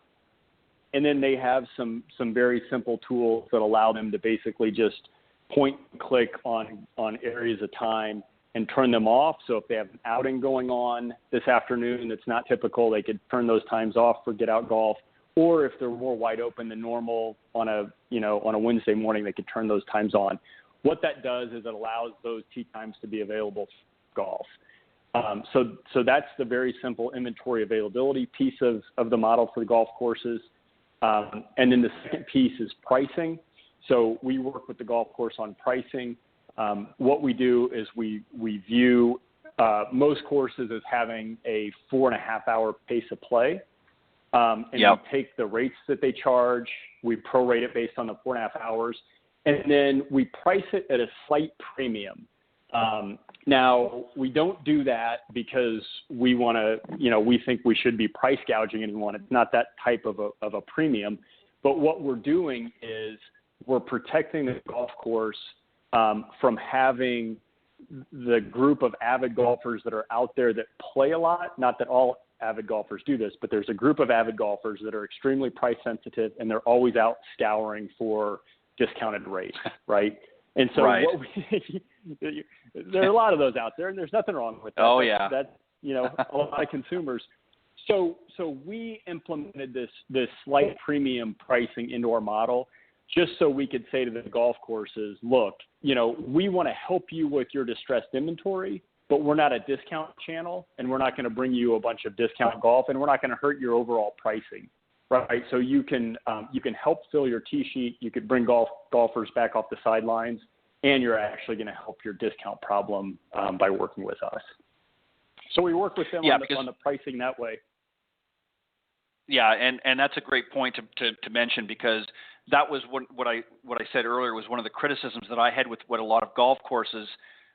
then they have some very simple tools that allow them to basically just point and click on areas of time and turn them off. So if they have an outing going on this afternoon that's not typical, they could turn those times off for Get Out Golf. Or if they're more wide open than normal on a Wednesday morning, they could turn those times on. What that does is it allows those tee times to be available for golf. So that's the very simple inventory availability piece of the model for the golf courses. And then the second piece is pricing. So we work with the golf course on pricing. What we do is we view most courses as having a 4.5-hour pace of play. And we take the rates that they charge, we prorate it based on the 4.5 hours, and then we price it at a slight premium. Now, we don't do that because we want to, we think we should be price gouging anyone. It's not that type of a premium. But what we're doing is we're protecting the golf course from having the group of avid golfers that are out there that play a lot. Not that all avid golfers do this, but there's a group of avid golfers that are extremely price sensitive, and they're always out scouring for discounted rates, right? And so there are a lot of those out there, and there's nothing wrong with that. Oh, yeah. That's a lot of consumers. So we implemented this slight premium pricing into our model just so we could say to the golf courses, look, we want to help you with your distressed inventory, but we're not a discount channel, and we're not going to bring you a bunch of discount golf, and we're not going to hurt your overall pricing. Right, so you can help fill your tee sheet. You could bring golfers back off the sidelines, and you're actually going to help your discount problem by working with us. So we work with them on the pricing that way. Yeah, and that's a great point to mention, because that was what I said earlier was one of the criticisms that I had with what a lot of golf courses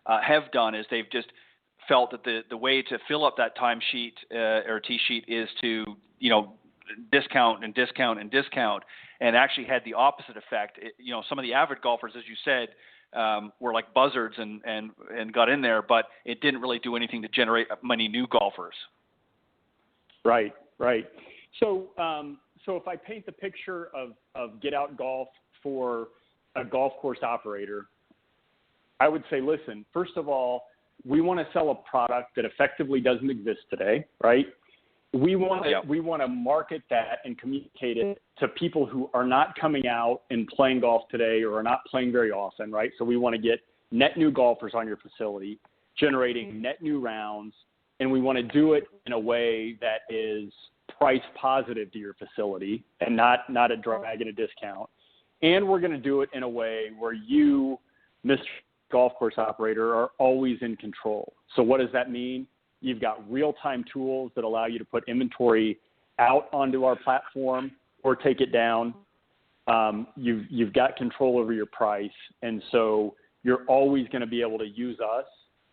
have done, is they've just felt that the way to fill up that timesheet or tee sheet is to discount and discount and discount, and actually had the opposite effect. Some of the avid golfers, as you said, were like buzzards and got in there, but it didn't really do anything to generate many new golfers. Right. So if I paint the picture of Get Out Golf for a golf course operator, I would say, listen, first of all, we want to sell a product that effectively doesn't exist today, right? We want to market that and communicate it to people who are not coming out and playing golf today or are not playing very often, right? So we want to get net new golfers on your facility, generating net new rounds, and we want to do it in a way that is price positive to your facility and not a drag and a discount. And we're going to do it in a way where you, Mr. Golf Course Operator, are always in control. So what does that mean? You've got real-time tools that allow you to put inventory out onto our platform or take it down. You've got control over your price, and so you're always going to be able to use us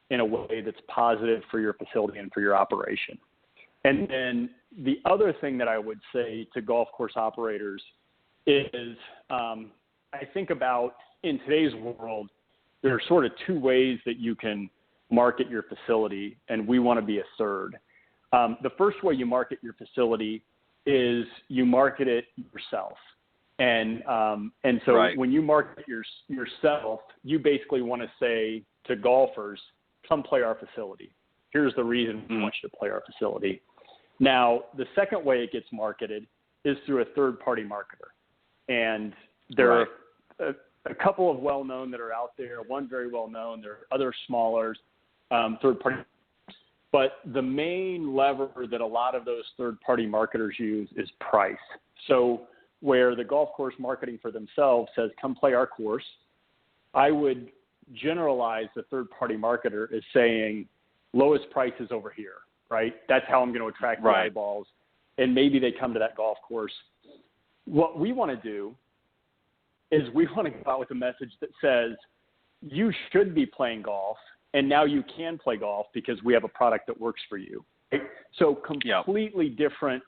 in a way that's positive for your facility and for your operation. And then the other thing that I would say to golf course operators is I think about in today's world, there are sort of two ways that you can market your facility, and we want to be a third. The first way you market your facility is you market it yourself. And so when you market yourself, you basically want to say to golfers, come play our facility. Here's the reason we want you to play our facility. Now, the second way it gets marketed is through a third-party marketer. And there are a couple of well-known that are out there, one very well-known. There are other smaller third-party. But the main lever that a lot of those third-party marketers use is price. So where the golf course marketing for themselves says, come play our course, I would generalize the third-party marketer as saying, lowest price is over here, right? That's how I'm going to attract the eyeballs. And maybe they come to that golf course. What we want to do is we want to go out with a message that says, you should be playing golf, and now you can play golf because we have a product that works for you. Right? So completely different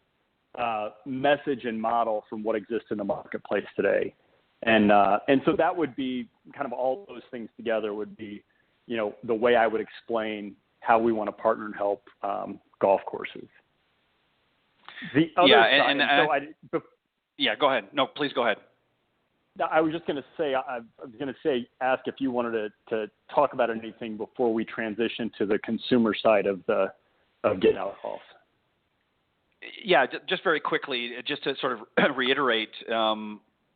message and model from what exists in the marketplace today. And so that would be kind of all those things together would be, the way I would explain how we want to partner and help golf courses. The other side, go ahead. No, please go ahead. I was just going to say, ask if you wanted to talk about anything before we transition to the consumer side of Get Out Golf. Yeah, just very quickly, just to sort of reiterate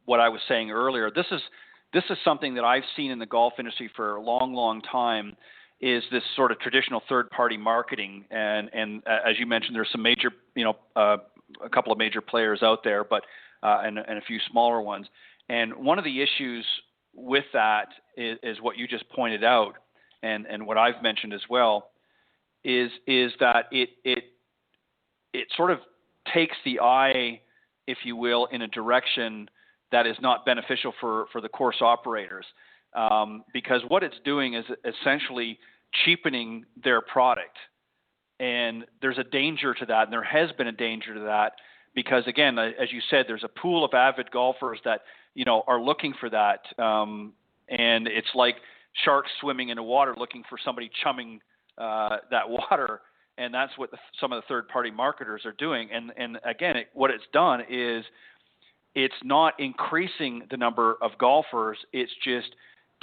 what I was saying earlier. This is something that I've seen in the golf industry for a long, long time. Is this sort of traditional third-party marketing, and as you mentioned, there's some major, a couple of major players out there, but and a few smaller ones. And one of the issues with that is what you just pointed out, and what I've mentioned as well, is that it sort of takes the eye, if you will, in a direction that is not beneficial for the course operators, because what it's doing is essentially cheapening their product. And there's a danger to that, and there has been a danger to that, because again, as you said, there's a pool of avid golfers that, you know, are looking for that. And it's like sharks swimming in the water looking for somebody chumming that water. And that's what some of the third-party marketers are doing. And again, what it's done is it's not increasing the number of golfers. It's just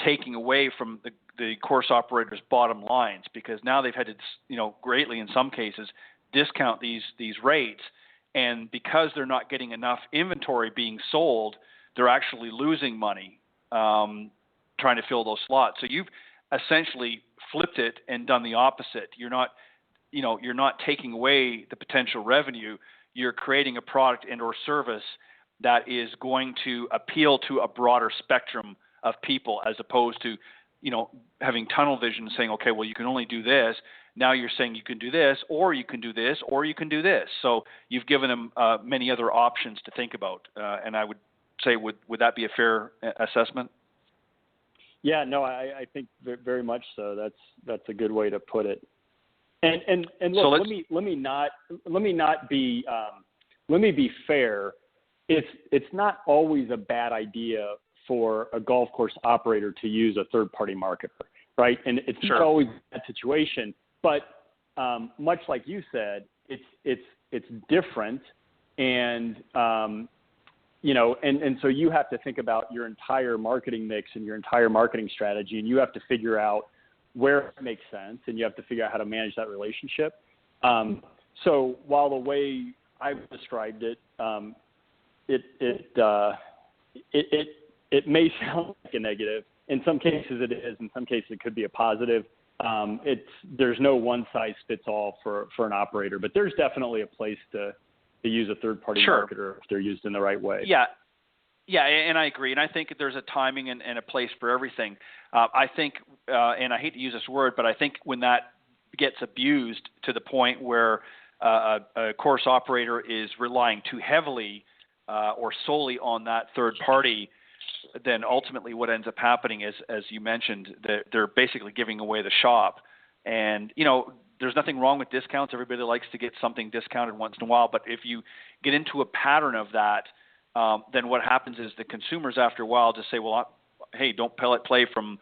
taking away from the course operators' bottom lines, because now they've had to, you know, greatly in some cases discount these rates. And because they're not getting enough inventory being sold, they're actually losing money trying to fill those slots. So you've essentially flipped it and done the opposite. You're not taking away the potential revenue. You're creating a product and or service that is going to appeal to a broader spectrum of people, as opposed to, you know, having tunnel vision and saying, okay, well, you can only do this. Now you're saying you can do this, or you can do this, or you can do this. So you've given them many other options to think about. And I would say, would that be a fair assessment? Yeah, no, I think very much so. That's a good way to put it. And look, so let me be fair. It's not always a bad idea for a golf course operator to use a third-party marketer, right? And it's not always that situation, but much like you said, it's different, and you know, and so you have to think about your entire marketing mix and your entire marketing strategy, and you have to figure out where it makes sense, and you have to figure out how to manage that relationship. So while the way I've described it, it may sound like a negative. In some cases it is. In some cases it could be a positive. There's no one size fits all for an operator, but there's definitely a place to use a third-party marketer if they're used in the right way. Yeah, and I agree. And I think there's a timing and a place for everything. I think, and I hate to use this word, but I think when that gets abused to the point where a course operator is relying too heavily or solely on that third party, then ultimately what ends up happening is, as you mentioned, they're basically giving away the shop. And, you know, there's nothing wrong with discounts. Everybody likes to get something discounted once in a while. But if you get into a pattern of that, then what happens is the consumers after a while just say, well, hey, don't play from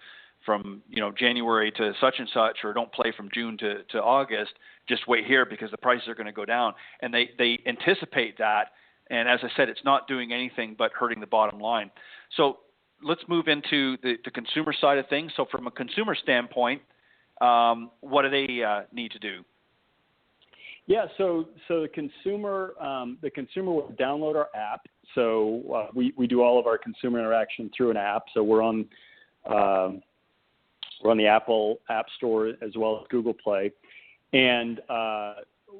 you know, January to such and such, or don't play from June to August. Just wait here because the prices are going to go down. And they anticipate that. And as I said, it's not doing anything but hurting the bottom line. So let's move into the consumer side of things. So from a consumer standpoint, what do they need to do? Yeah, so the consumer will download our app. So we do all of our consumer interaction through an app. So we're on the Apple App Store as well as Google Play. And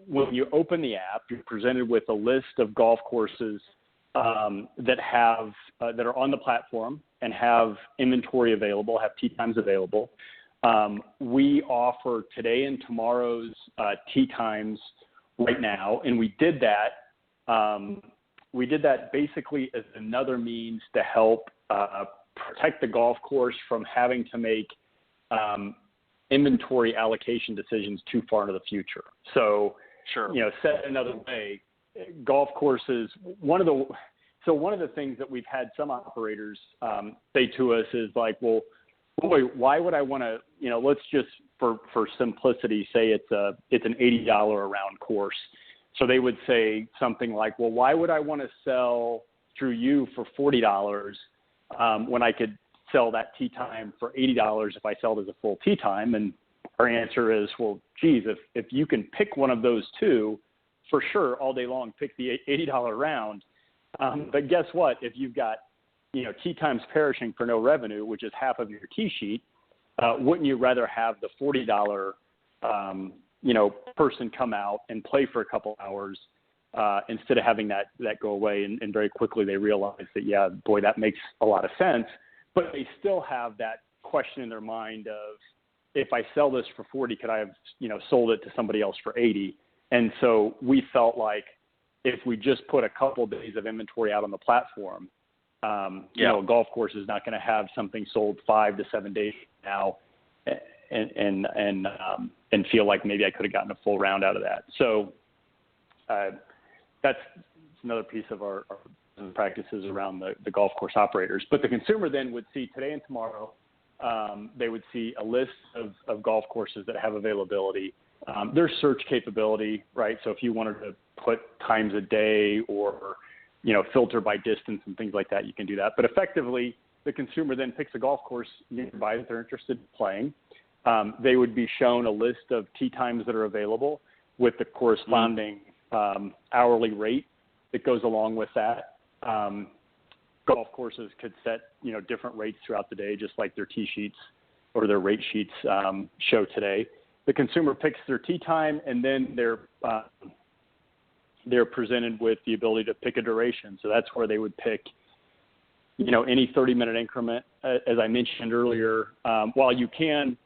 when you open the app, you're presented with a list of golf courses that are on the platform and have inventory available, have tee times available. We offer today and tomorrow's tee times right now, and we did that. We did that basically as another means to help protect the golf course from having to make inventory allocation decisions too far into the future. So, you know, said another way, golf courses. One of the things that we've had some operators say to us is like, well, boy, why would I want to, you know, let's just for simplicity say it's an $80 a round course. So they would say something like, well, why would I want to sell through you for $40 when I could sell that tee time for $80 if I sell it as a full tee time? And our answer is, well, geez, if you can pick one of those two, for sure, all day long, pick the $80 round. But guess what? If you've got, you know, tee times perishing for no revenue, which is half of your tee sheet, wouldn't you rather have the $40, you know, person come out and play for a couple hours instead of having that go away? And very quickly they realize that, yeah, boy, that makes a lot of sense. But they still have that question in their mind of, if I sell this for 40, could I have, you know, sold it to somebody else for 80? And so we felt like if we just put a couple of days of inventory out on the platform, You know, a golf course is not going to have something sold 5 to 7 days now and feel like maybe I could have gotten a full round out of that. So that's another piece of our practices around the golf course operators. But the consumer then would see today and tomorrow, they would see a list of golf courses that have availability. There's search capability, right? So if you wanted to put times a day or, you know, filter by distance and things like that, you can do that. But effectively, the consumer then picks a golf course nearby that they're interested in playing. They would be shown a list of tee times that are available with the corresponding hourly rate that goes along with that. Golf courses could set, you know, different rates throughout the day, just like their tee sheets or their rate sheets show today. The consumer picks their tee time, and then they're presented with the ability to pick a duration. So that's where they would pick, you know, any 30-minute increment. As I mentioned earlier, while you can,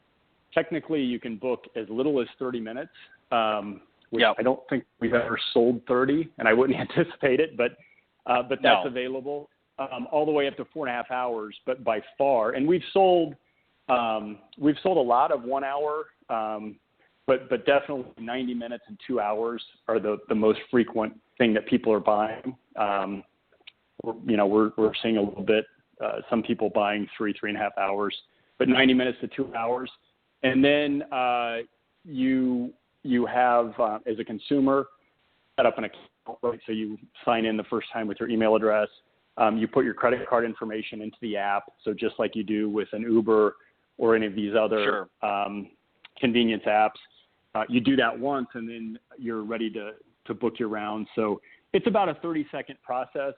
technically you can book as little as 30 minutes, which I don't think we've ever sold 30, and I wouldn't anticipate it, but that's available, all the way up to 4.5 hours, but by far. And we've sold a lot of 1 hour, but definitely 90 minutes and 2 hours are the most frequent thing that people are buying. We're seeing a little bit, some people buying 3.5 hours, but 90 minutes to 2 hours. And then you have, as a consumer, set up an account, right? So you sign in the first time with your email address. You put your credit card information into the app. So just like you do with an Uber or any of these other convenience apps, you do that once, and then you're ready to book your round. So it's about a 30-second process.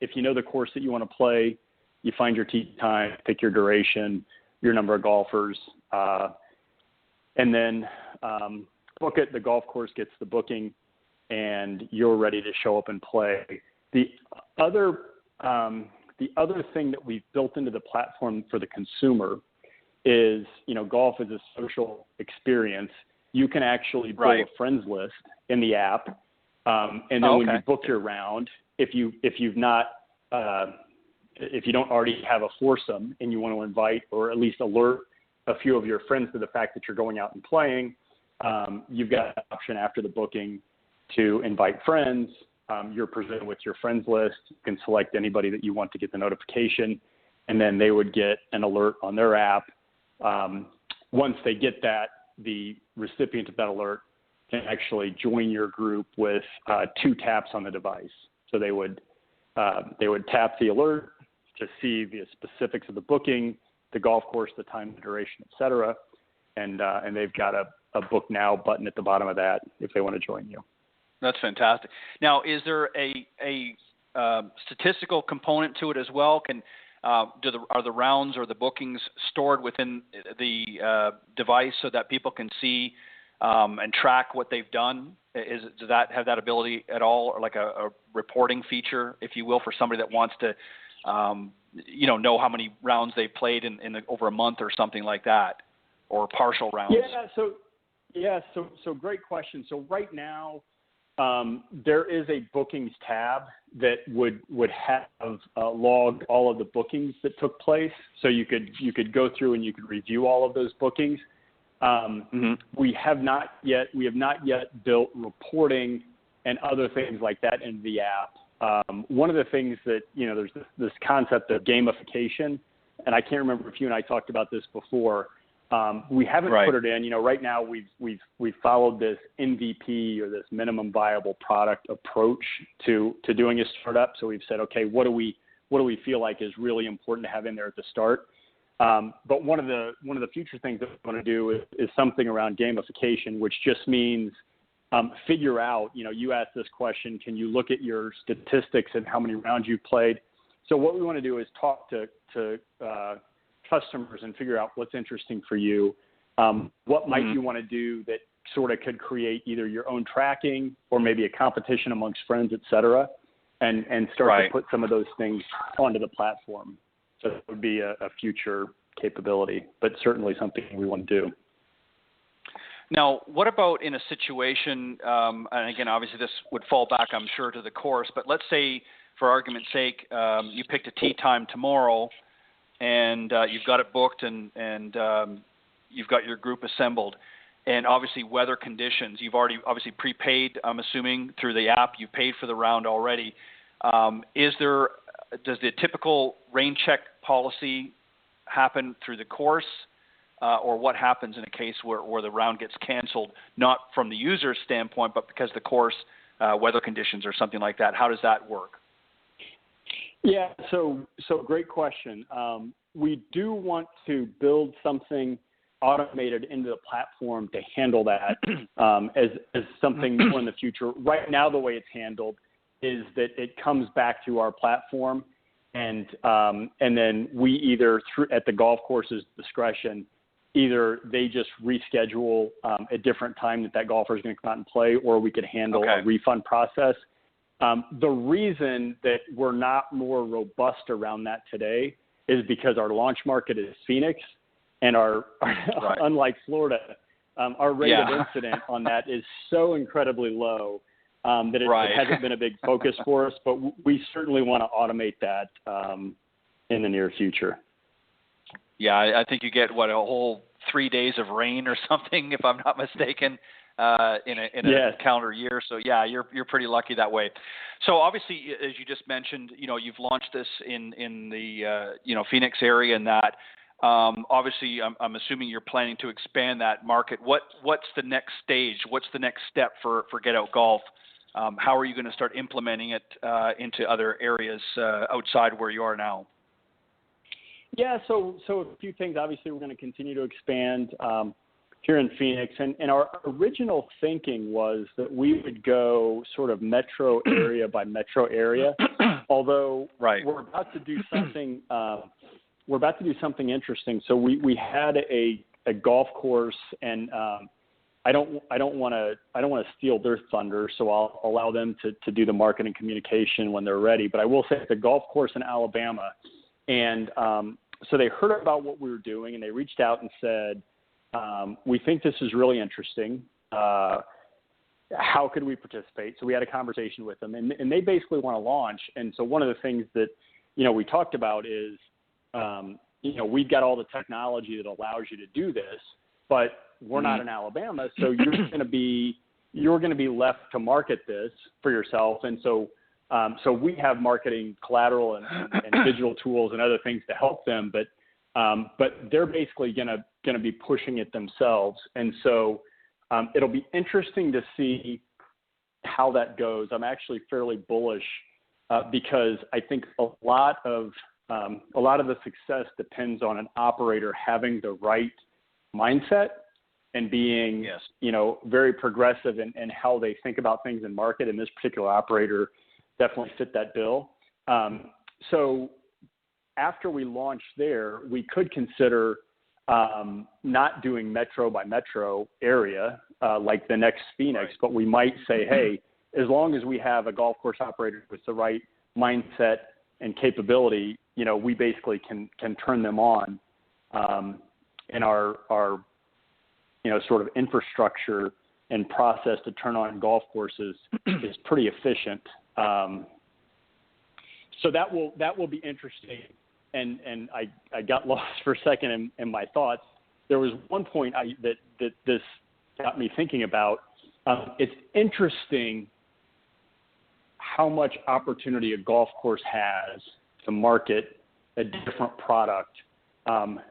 If you know the course that you want to play, you find your tee time, pick your duration, your number of golfers, and then book it. The golf course gets the booking, and you're ready to show up and play. The other thing that we've built into the platform for the consumer is, you know, golf is a social experience. You can actually build a friends list in the app, and then when you book your round, if you don't already have a foursome and you want to invite or at least alert a few of your friends to the fact that you're going out and playing, you've got an option after the booking to invite friends. You're presented with your friends list. You can select anybody that you want to get the notification, and then they would get an alert on their app. Once they get that, the recipient of that alert can actually join your group with 2 taps on the device. So they would tap the alert to see the specifics of the booking, the golf course, the time, the duration, et cetera, and they've got a book now button at the bottom of that if they want to join you. That's fantastic. Now, is there a statistical component to it as well? Are the rounds or the bookings stored within the device so that people can see and track what they've done? Does that have that ability at all, or like a reporting feature, if you will, for somebody that wants to, know how many rounds they've played in over a month or something like that, or partial rounds? So great question. So right now, there is a bookings tab that would have logged all of the bookings that took place. So you could go through and you could review all of those bookings. We have not yet built reporting and other things like that into the app. One of the things that, there's this concept of gamification, and I can't remember if you and I talked about this before. We haven't put it in. Right now we've followed this MVP, or this minimum viable product approach to doing a startup. So we've said, okay, what do we feel like is really important to have in there at the start? But one of the future things that we want to do is something around gamification, which just means figure out. You asked this question: can you look at your statistics and how many rounds you've played? So what we want to do is talk to customers and figure out what's interesting for you. What might you want to do that sort of could create either your own tracking or maybe a competition amongst friends, et cetera, and start to put some of those things onto the platform. So that would be a future capability, but certainly something we want to do. Now, what about in a situation, and again, obviously this would fall back, I'm sure, to the course, but let's say for argument's sake, you picked a tee time tomorrow, and you've got it booked, and you've got your group assembled, and obviously weather conditions. You've already obviously prepaid, I'm assuming, through the app. You've paid for the round already. Does the typical rain check policy happen through the course, or what happens in a case where the round gets canceled, not from the user's standpoint, but because the course weather conditions or something like that? How does that work? Yeah, so great question. We do want to build something automated into the platform to handle that as something more in the future. Right now, the way it's handled is that it comes back to our platform, and then we either at the golf course's discretion, either they just reschedule a different time that golfer is going to come out and play, or we could handle a refund process. The reason that we're not more robust around that today is because our launch market is Phoenix, and our unlike Florida, our rate of incident on that is so incredibly low that it hasn't been a big focus for us, but we certainly want to automate that in the near future. Yeah, I think you get, a whole 3 days of rain or something, if I'm not mistaken, in a calendar year. So, yeah, you're pretty lucky that way. So, obviously, as you just mentioned, you've launched this in the, Phoenix area, and that. Obviously, I'm assuming you're planning to expand that market. What's the next stage? What's the next step for Get Out Golf? How are you going to start implementing it into other areas outside where you are now? Yeah, so a few things. Obviously, we're going to continue to expand here in Phoenix. And our original thinking was that we would go sort of metro area by metro area, although we're about to do something interesting. So we had a golf course, and I don't want to steal their thunder, so I'll allow them to do the marketing communication when they're ready. But I will say it's a golf course in Alabama, and so they heard about what we were doing, and they reached out and said, we think this is really interesting. How could we participate? So we had a conversation with them, and they basically want to launch. And so one of the things that we talked about is we've got all the technology that allows you to do this, but we're not in Alabama, so you're going to be left to market this for yourself. And so we have marketing collateral and digital tools and other things to help them, but they're basically going to be pushing it themselves. And so it'll be interesting to see how that goes. I'm actually fairly bullish because I think a lot of the success depends on an operator having the right mindset and being, very progressive in how they think about things in market. And this particular operator definitely fit that bill. So after we launch there, we could consider not doing metro by metro area like the next Phoenix, but we might say, hey, as long as we have a golf course operator with the right mindset and capability, we basically can turn them on, and our sort of infrastructure and process to turn on golf courses is pretty efficient. So that will be interesting. And I got lost for a second in my thoughts. There was one point that this got me thinking about. It's interesting how much opportunity a golf course has to market a different product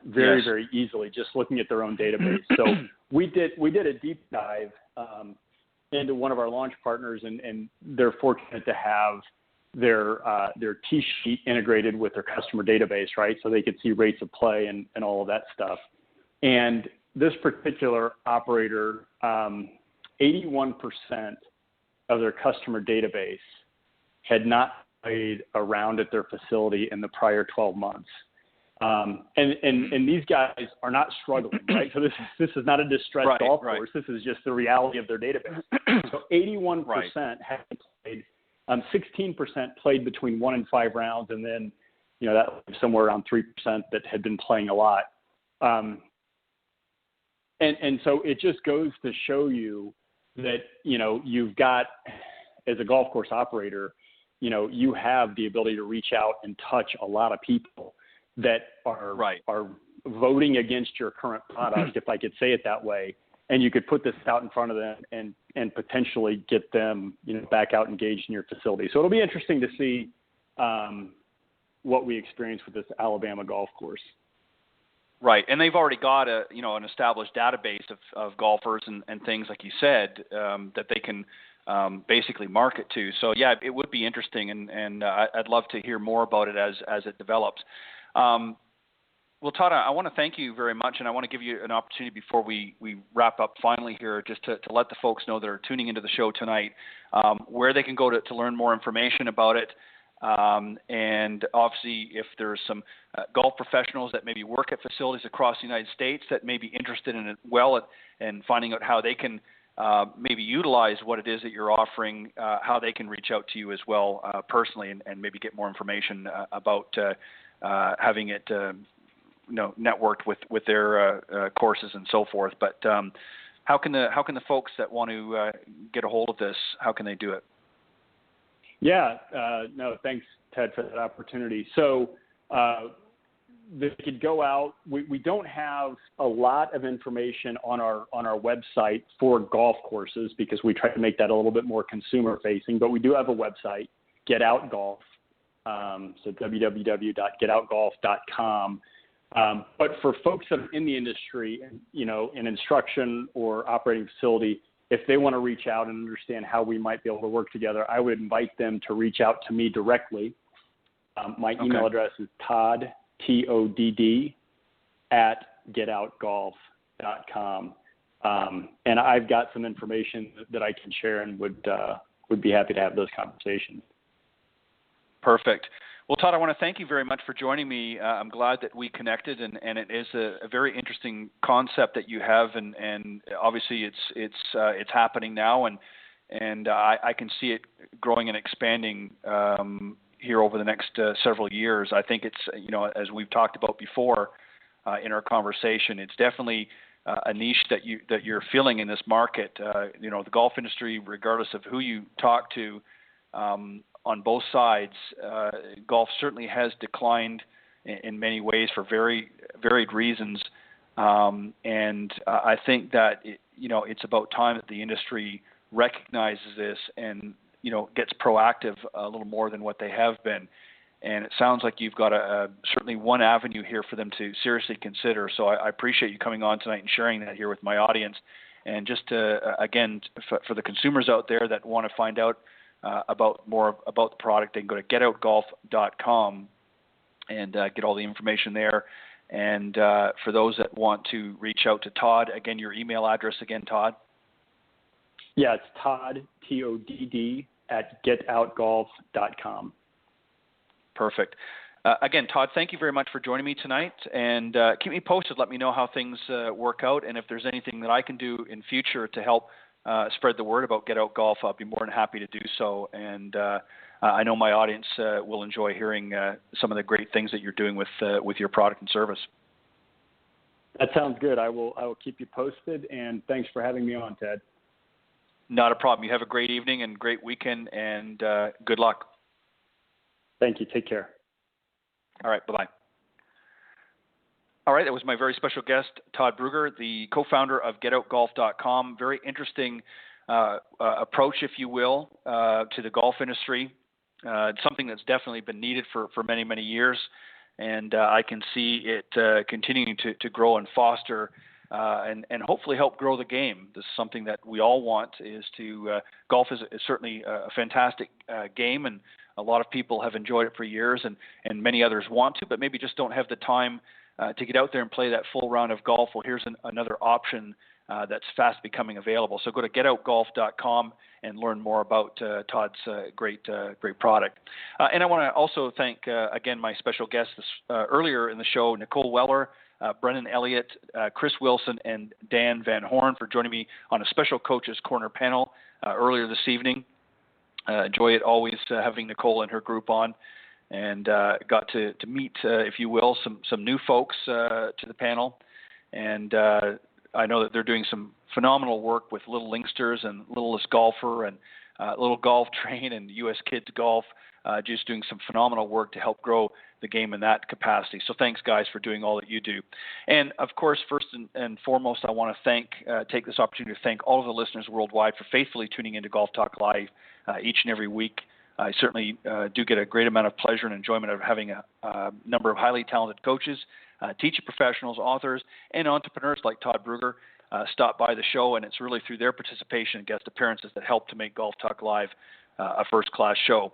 very easily, just looking at their own database. So we did a deep dive into one of our launch partners, and they're fortunate to have their tee sheet integrated with their customer database, right? So they could see rates of play and all of that stuff. And this particular operator, 81% of their customer database had not played a round at their facility in the prior 12 months. And these guys are not struggling, right? So this is not a distressed golf course. This is just the reality of their database. So 81% hadn't played. 16% played between 1 and 5 rounds, and then, that was somewhere around 3% that had been playing a lot. And so it just goes to show you that, you've got, as a golf course operator, you have the ability to reach out and touch a lot of people that are voting against your current product, if I could say it that way, and you could put this out in front of them and potentially get them, back out engaged in your facility. So it'll be interesting to see what we experience with this Alabama golf course. Right, and they've already got an established database of golfers and things like you said that they can basically market to. So yeah, it would be interesting, and I'd love to hear more about it as it develops. Well, Todd, I want to thank you very much, and I want to give you an opportunity before we wrap up finally here, just to let the folks know that are tuning into the show tonight where they can go to learn more information about it. And obviously, if there's some golf professionals that maybe work at facilities across the United States that may be interested in it and finding out how they can maybe utilize what it is that you're offering, how they can reach out to you as well personally and maybe get more information about having it networked with their courses and so forth. But how can the folks that want to get a hold of this, how can they do it? Yeah, no, thanks, Ted, for that opportunity. So they could go out. We don't have a lot of information on our website for golf courses because we try to make that a little bit more consumer facing. But we do have a website, Get Out Golf. So www.getoutgolf.com. But for folks that are in the industry, in instruction or operating facility, if they want to reach out and understand how we might be able to work together, I would invite them to reach out to me directly. My email address is Todd, TODD, @getoutgolf.com. And I've got some information that I can share and would be happy to have those conversations. Perfect. Well, Todd, I want to thank you very much for joining me. I'm glad that we connected, and it is a very interesting concept that you have, and obviously it's happening now, and I can see it growing and expanding here over the next several years. I think it's as we've talked about before in our conversation, it's definitely a niche that you're filling in this market. The golf industry, regardless of who you talk to. On both sides, golf certainly has declined in many ways for very varied reasons, and I think that it's about time that the industry recognizes this and gets proactive a little more than what they have been. And it sounds like you've got certainly one avenue here for them to seriously consider. So I appreciate you coming on tonight and sharing that here with my audience. And just again, for the consumers out there that want to find out about more about the product, they can go to getoutgolf.com and get all the information there. And for those that want to reach out to Todd, again, your email address again, Todd? Yeah, it's Todd, TODD, @getoutgolf.com. Perfect. Again, Todd, thank you very much for joining me tonight. And keep me posted. Let me know how things work out. And if there's anything that I can do in future to help spread the word about Get Out Golf, I'll be more than happy to do so. And I know my audience will enjoy hearing some of the great things that you're doing with your product and service. That sounds good. I will keep you posted, and thanks for having me on, Ted. Not a problem. You have a great evening and great weekend, and good luck. Thank you. Take care. All right. Bye-bye. All right, that was my very special guest, Todd Brugger, the co-founder of GetOutGolf.com. Very interesting approach, if you will, to the golf industry. It's something that's definitely been needed for many, many years, and I can see it continuing to grow and foster and hopefully help grow the game. This is something that we all want, is to golf is certainly a fantastic game, and a lot of people have enjoyed it for years, and many others want to, but maybe just don't have the time to get out there and play that full round of golf. Well, here's another option that's fast becoming available. So go to getoutgolf.com and learn more about Todd's great product. And I want to also thank, again, my special guests earlier in the show, Nicole Weller, Brendon Elliott, Chris Wilson, and Dan Van Horn for joining me on a special Coach's Corner panel earlier this evening. Enjoy it always having Nicole and her group on. And got to meet, if you will, some new folks to the panel. And I know that they're doing some phenomenal work with Little Linksters and Littlest Golfer, and Little Golf Train and U.S. Kids Golf, just doing some phenomenal work to help grow the game in that capacity. So thanks, guys, for doing all that you do. And, of course, first and foremost, I want to take this opportunity to thank all of the listeners worldwide for faithfully tuning into Golf Talk Live each and every week. I certainly do get a great amount of pleasure and enjoyment of having a number of highly talented coaches, teaching professionals, authors, and entrepreneurs like Todd Brugger stop by the show, and it's really through their participation and guest appearances that help to make Golf Talk Live a first-class show.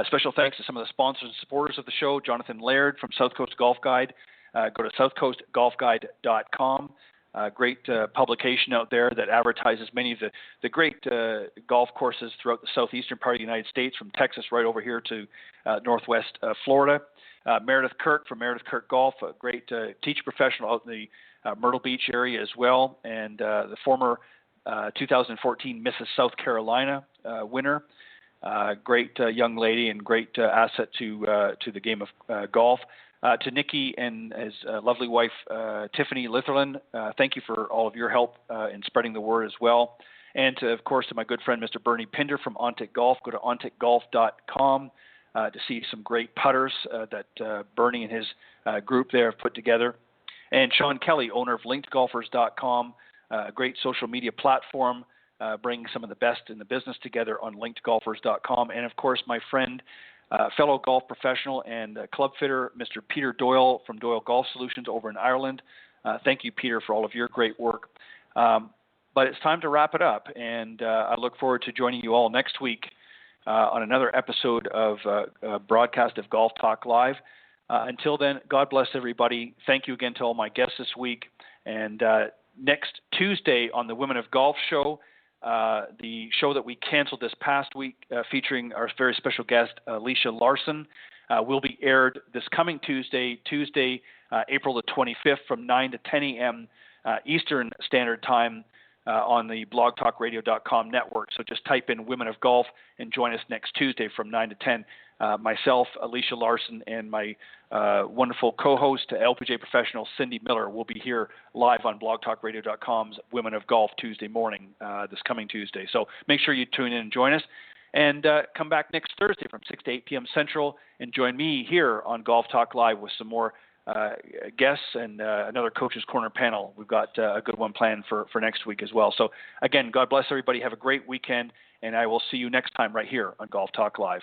Special thanks to some of the sponsors and supporters of the show. Jonathan Laird from South Coast Golf Guide. Go to southcoastgolfguide.com. Great publication out there that advertises many of the great golf courses throughout the southeastern part of the United States, from Texas right over here to northwest Florida. Meredith Kirk from Meredith Kirk Golf, a great teacher professional out in the Myrtle Beach area as well, and the former 2014 Mrs. South Carolina winner. Great young lady and great asset to the game of golf. To Nikki and his lovely wife, Tiffany Litherland, thank you for all of your help in spreading the word as well. And, of course, to my good friend, Mr. Bernie Pinder from Ontic Golf. Go to onticgolf.com to see some great putters that Bernie and his group there have put together. And Sean Kelly, owner of linkedgolfers.com, a great social media platform, bringing some of the best in the business together on linkedgolfers.com. And, of course, my friend, fellow golf professional and club fitter, Mr. Peter Doyle from Doyle Golf Solutions over in Ireland. Thank you, Peter, for all of your great work. But it's time to wrap it up, and I look forward to joining you all next week on another episode of broadcast of Golf Talk Live. Until then, God bless everybody. Thank you again to all my guests this week. And next Tuesday on the Women of Golf show, the show that we canceled this past week, featuring our very special guest, Alicia Larson, will be aired this coming Tuesday, April the 25th from 9 to 10 a.m. Eastern Standard Time on the blogtalkradio.com network. So just type in Women of Golf and join us next Tuesday from 9 to 10. Myself, Alicia Larson, and my wonderful co-host, LPGA professional Cindy Miller, will be here live on blogtalkradio.com's Women of Golf Tuesday morning, this coming Tuesday. So make sure you tune in and join us. And come back next Thursday from 6 to 8 p.m. Central and join me here on Golf Talk Live with some more guests and another Coach's Corner panel. We've got a good one planned for next week as well. So, again, God bless everybody. Have a great weekend, and I will see you next time right here on Golf Talk Live.